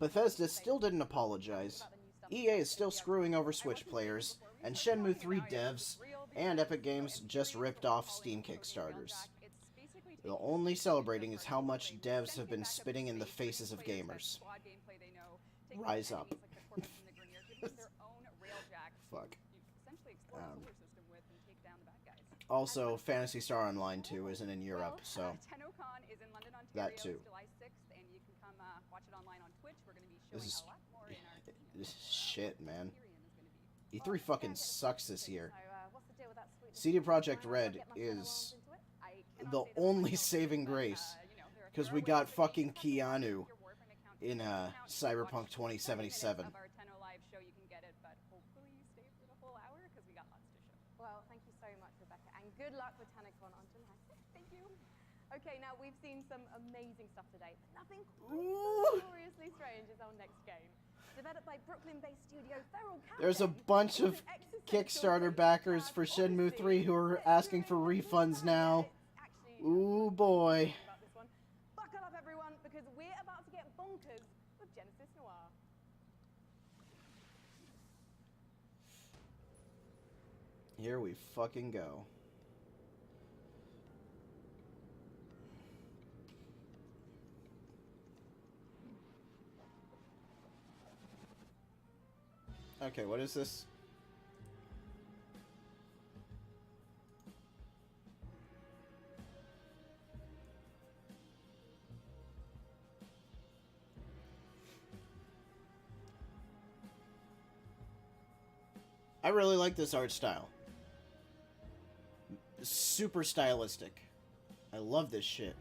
Bethesda still didn't apologize. EA is still screwing over Switch players, and Shenmue 3 devs and Epic Games just ripped off Steam Kickstarters. The only celebrating is how much devs have been spitting in the faces of gamers. Rise up. Fuck. Also, Phantasy Star Online 2 isn't in Europe, so TennoCon is in London, Ontario. that too. July 6th, and you can come watch it online on Twitch. We're going to be showing This is a lot more in our this is shit, man. E3 fucking sucks this year. What's the deal with that sweet CD Projekt Red is the only saving grace, because we got fucking Keanu in Cyberpunk 2077. of our Tenno Live show. You can get it, but hopefully you stay for the whole hour because we got lots to show. Well, thank you so much, Rebecca, and good luck with TennoCon on July 6th. Thank you. Okay, now we've seen some amazing stuff today, but nothing quite so gloriously strange as our next game. Developed by Brooklyn-based studio Feral Cat. There's a bunch of Kickstarter backers for Shenmue 3 who are asking for refunds now. Ooh boy. About this one. Buckle up, everyone, because we're about to get bonkers with Genesis Noir. Here we fucking go. Okay, what is this? I really like this art style. Super stylistic. I love this shit.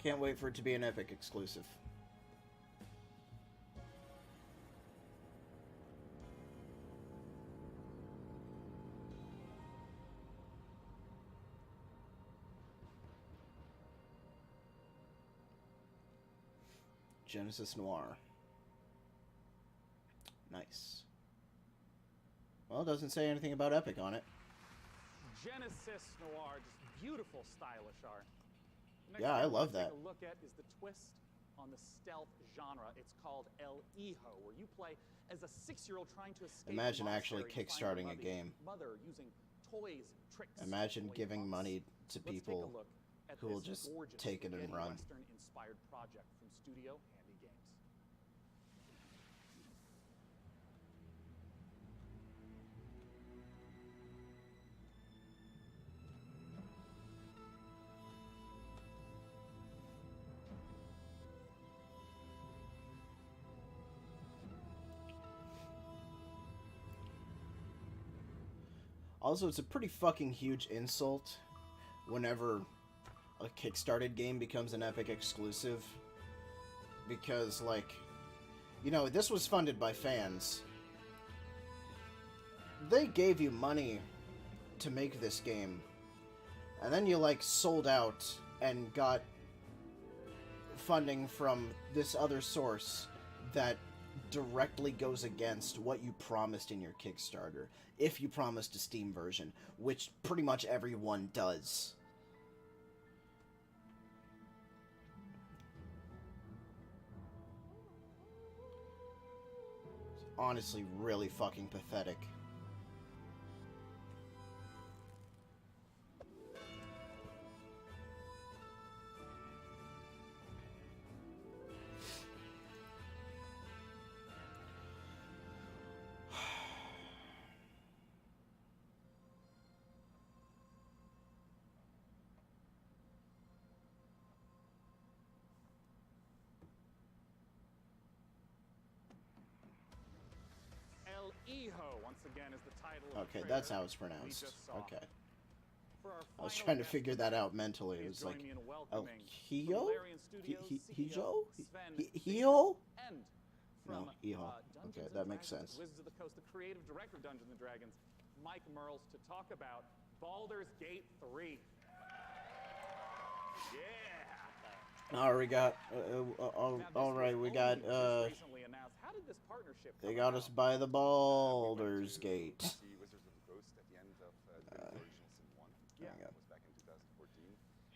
Can't wait for it to be an Epic exclusive. Genesis Noir. Nice. Well, it doesn't say anything about Epic on it. Genesis Noir, just beautiful, stylish art. Next Yeah, I thing love let's that. Take a look at is the twist on the stealth genre. It's called El Hijo, where you play as a 6-year-old trying to escape. Imagine the actually monastery and find kickstarting your a game. mother using toys, tricks. Imagine and giving bumps. money to Let's take a people look at who will this just gorgeous take it and spaghetti run. Western-inspired project from Studio Handy Games. Also, it's a pretty fucking huge insult whenever a Kickstarted game becomes an Epic exclusive. Because, like, you know, this was funded by fans. They gave you money to make this game. And then you, like, sold out and got funding from this other source that directly goes against what you promised in your Kickstarter. If you promised a Steam version, which pretty much everyone does. It's honestly really fucking pathetic. El Hijo, once again, is the title of Okay, the that's trailer how it's we pronounced. just saw. Okay. For our I was final trying to guest figure that today, out mentally. It please was join like me in El welcoming Hijo? from Larian Studios Hijo? CEO Sven Hijo? and No, from Hijo. Dungeons Okay, and that makes Dragons sense. Wizards of the Coast, the creative director of Dungeons and Dragons, Mike Merles, to talk about Baldur's Gate 3. Yeah. All right, we got. All right, we got. Recently announced. How did this partnership They come got about? us by the Baldur's Gate. See Wizards of the Coast at the end of the original Sin 1. Yeah. That was back in 2014.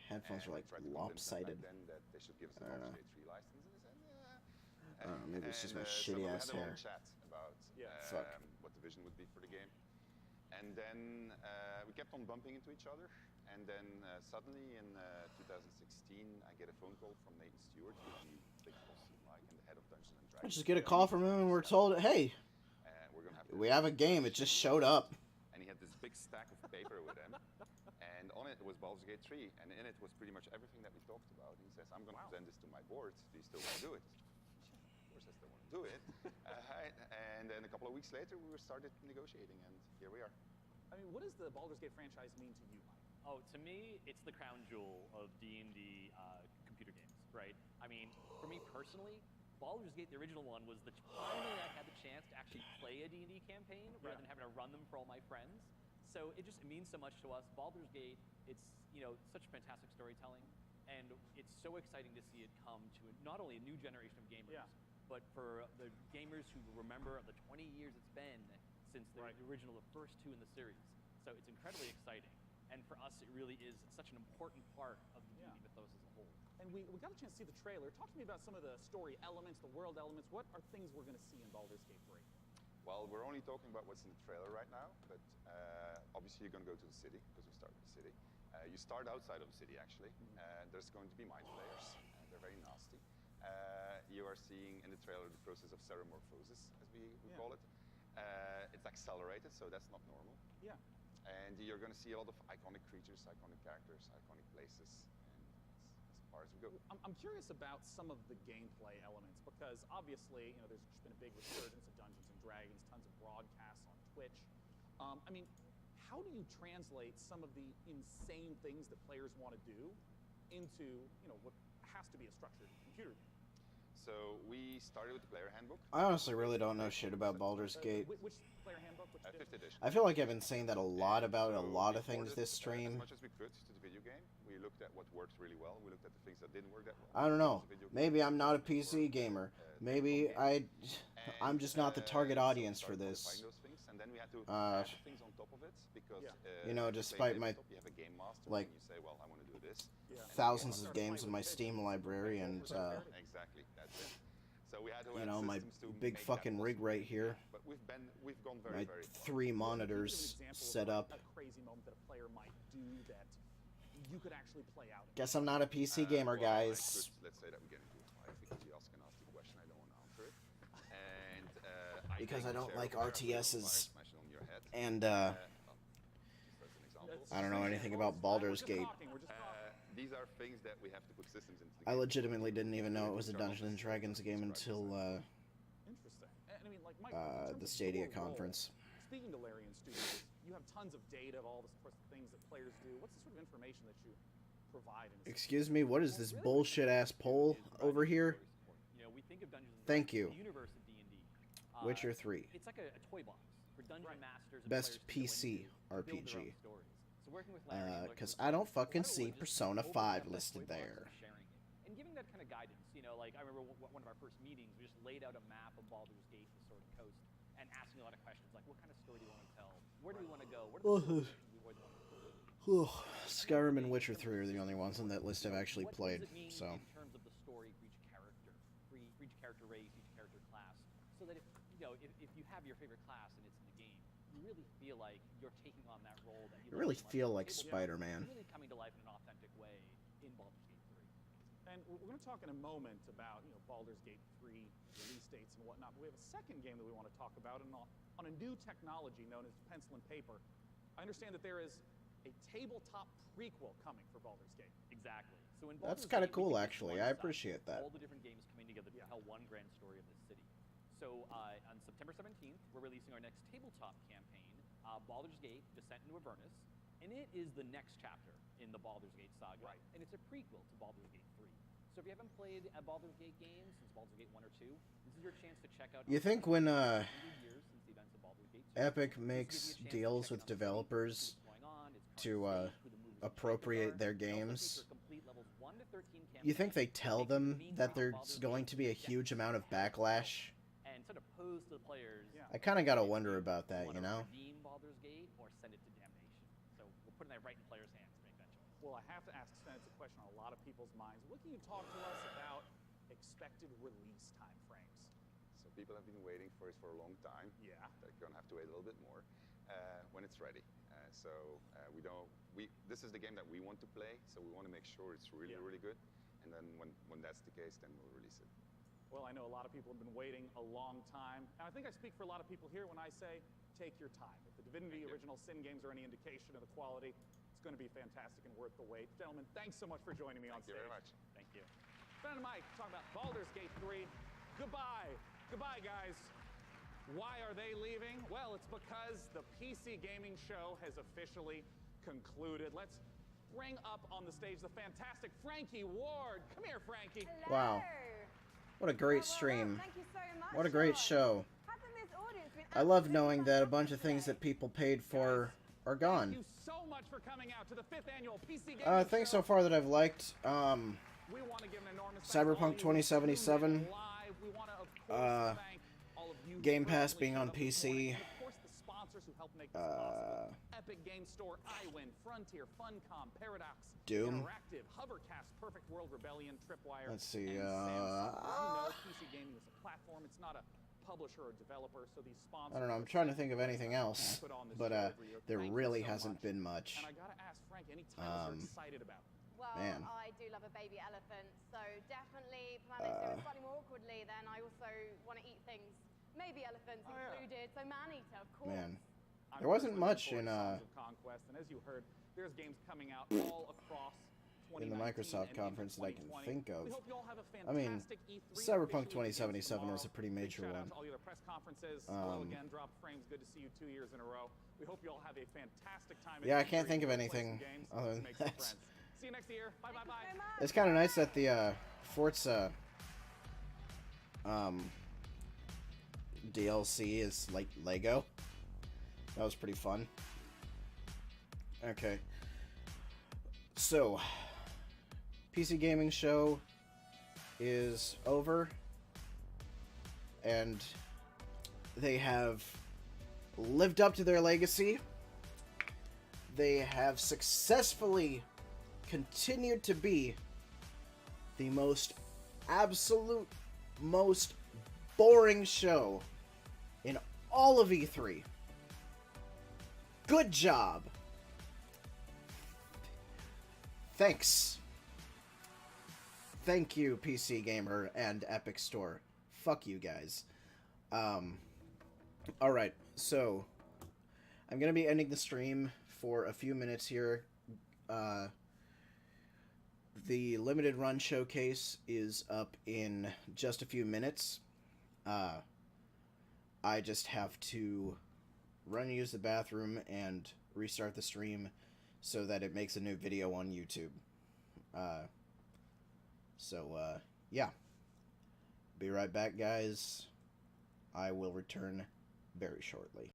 headphones and are we like tried to convince them lopsided. back then that they should give us the I don't know. Baldur's Gate 3 licenses, and I don't know, maybe it's just my so shitty we had ass a long hair. chat about Fuck. what the vision would be for the game. And then we kept on bumping into each other. And then suddenly in 2016, I get a phone call from Nathan Stewart, who's the big boss of Mike and the head of Dungeons and I Dragons. just get a call from him and we're told, hey, We're gonna have we have a game. It just showed up. And he had this big stack of paper with him. And on it was Baldur's Gate 3. And in it was pretty much everything that we talked about. And he says, I'm going to present this to my board. Do you still want to do it? Of course I still want to do it. And then a couple of weeks later, we started negotiating. And here we are. I mean, what does the Baldur's Gate franchise mean to you, Mike? Oh, to me, it's the crown jewel of D&D computer games, right? I mean, for me personally, Baldur's Gate, the original one, was the finally I had the chance to actually play a D&D campaign rather than having to run them for all my friends. So it means so much to us. Baldur's Gate, it's such fantastic storytelling, and it's so exciting to see it come to not only a new generation of gamers, but for the gamers who remember the 20 years it's been since the original, the first two in the series. So it's incredibly exciting. And for us, it really is such an important part of the D&D mythos as a whole. And we got a chance to see the trailer. Talk to me about some of the story elements, the world elements. What are things we're going to see in Baldur's Gate 3? Well, we're only talking about what's in the trailer right now, but obviously you're going to go to the city, because we start with the city. You start outside of the city, actually. There's going to be mind flayers. They're very nasty. You are seeing in the trailer the process of ceremorphosis, as we call it. It's accelerated, so that's not normal. Yeah. And you're going to see a lot of iconic creatures, iconic characters, iconic places, and as far as we go. I'm curious about some of the gameplay elements, because obviously, there's just been a big resurgence of Dungeons and Dragons, tons of broadcasts on Twitch. I mean, how do you translate some of the insane things that players want to do into, what has to be a structured computer game? So we started with the player handbook. I honestly really don't know shit about Baldur's Gate. Which player handbook? Which 5th edition. I feel like I've been saying that a lot about a lot of things this stream. As much as we could to the video game. We looked at what worked really well. We looked at the things that didn't work that well. I don't know. Maybe I'm not a PC gamer. Maybe I'm just not the target audience for this. And then we had to add things on top of it because despite my you have a game master like and you say, well, I want to do this. thousands of games in my Steam library and exactly, that's it. So we had to add my systems to big make fucking that rig right here. But we've gone very, My very far. 3 monitors set up. A crazy moment that a player might do that you could actually play out. Guess I'm not a PC gamer, well, guys. Let's say that we get into a fight because you ask a nasty question, I don't want to answer it. And Because I take don't the like chair of the RTSs. smash it on your head. And just as an example. I don't know anything about Baldur's Gate. These are things that we have to put systems into. I legitimately didn't even know it was a Dungeons and Dragons game until Interesting. And I mean, like Mike, in terms the of Stadia your role, conference. Speaking to Larian Studios, you have tons of data of all the sorts of things that players do. What's the sort of information that you provide? Excuse me, what is this bullshit ass poll over here? We think of Dungeons and Thank you. Dragons, the universe of D&D. Witcher 3. It's like a toy box for dungeon masters and Best players to PC go into and build their own RPG. stories. So working with Larian, Because I don't fucking see Persona 5 listed there. and giving that kind of guidance, like I remember one of our first meetings, we just laid out a map of Baldur's Gate, the Sword Coast, and asking a lot of questions like, what kind of story do you want to tell? Where do we want to go? What are the we want to Skyrim and Witcher 3 are the only ones on that list I've actually played. What does it mean So in terms of the story for each character, for each character race, each character class, so that if you have your favorite class and it's in the game, you really feel like you're taking on that role that you I really feel like Spider-Man. really coming to life in an authentic way in Baldur's Gate 3. And we're going to talk in a moment about Baldur's Gate 3 release dates and whatnot. But we have a second game that we want to talk about, and on a new technology known as pencil and paper. I understand that there is a tabletop prequel coming for Baldur's Gate. Exactly. So in that's Baldur's kind of Gate, we cool, think it's actually. one I side, appreciate that. All the different games coming together to tell one grand story of this city. So on September 17th, we're releasing our next tabletop campaign, Baldur's Gate: Descent into Avernus, and it is the next chapter in the Baldur's Gate saga, and it's a prequel to Baldur's Gate 3. So if you haven't played a Baldur's Gate game since Baldur's Gate 1 or 2, this is your chance to check out. You think when years since the events of Baldur's Gate 2. Epic makes deals with developers to appropriate their games, you think they tell them that there's going to be a huge amount of backlash? And sort of pose to the players. I kind of gotta wonder about that, you know? Redeem Baldur's Gate or send it to damnation. So we're putting that right in players' hands to make that choice. Well, I have to ask Sven, it's a question on a lot of people's minds. What can you talk to us about expected release time frames? So people have been waiting for it for a long time. Yeah. They're going to have to wait a little bit more when it's ready. This is the game that we want to play, so we want to make sure it's really, really good. And then when that's the case, then we'll release it. Well, I know a lot of people have been waiting a long time, and I think I speak for a lot of people here when I say, take your time. If the Divinity Original Sin games are any indication of the quality, it's going to be fantastic and worth the wait. Gentlemen, thanks so much for joining me on stage. Thank you very much. Thank you. Ben and Mike talking about Baldur's Gate 3. Goodbye. Goodbye, guys. Why are they leaving? Well, it's because the PC gaming show has officially concluded. Let's bring up on the stage the fantastic Frankie Ward. Come here, Frankie. Wow. What a great stream. Thank you so much. What a great show. Hasn't this audience been I love knowing that a bunch of things that people paid for are gone. Thank you so much for coming out to the 5th annual PC gaming Things show. so far that I've liked. We want to give an enormous Cyberpunk 2077. We want to, of course, thank all of you Game Pass being on PC. and of course the sponsors who help make this possible. Epic Game Store, iWin, Frontier, Funcom, Paradox, Doom. Interactive, Hovercast, Perfect World, Rebellion, Tripwire. Let's see, and Samsung. You know, PC gaming is a platform. It's not a publisher or developer, so these sponsors. I don't know. I'm trying to think of anything else, but there really hasn't been much. And I gotta ask Frank, any titles you're excited about? Well, Man. I do love a baby elephant, so definitely for my lips do it slightly more awkwardly, then I also want to eat things. Maybe elephants included, so man-eater, of course. Man, I'm there wasn't looking much forward in to Songs of Conquest, and as you heard, there's games coming out all across in the 2019 Microsoft and conference that I into can 2020. think of. We hope you all have a I mean, fantastic E3 Cyberpunk officially 2077 was a pretty Big major shout out one. to all the other press conferences. Hello again, Drop Frames. Good to see you 2 years in a row. We hope you all have a fantastic time. Yeah, I at can't E3. think of Play some anything games, other than make some that. friends. See you next year. Bye, bye, bye. It's kind of nice that the Forza DLC is like Lego. That was pretty fun. Okay. So, PC Gaming Show is over, and they have lived up to their legacy. They have successfully continued to be the most boring show in all of E3. Good job. Thanks. Thank you, PC Gamer and Epic Store. Fuck you guys. Alright, so I'm gonna be ending the stream for a few minutes here. The limited run showcase is up in just a few minutes. I just have to run and use the bathroom and restart the stream so that it makes a new video on YouTube. Yeah. Be right back, guys. I will return very shortly.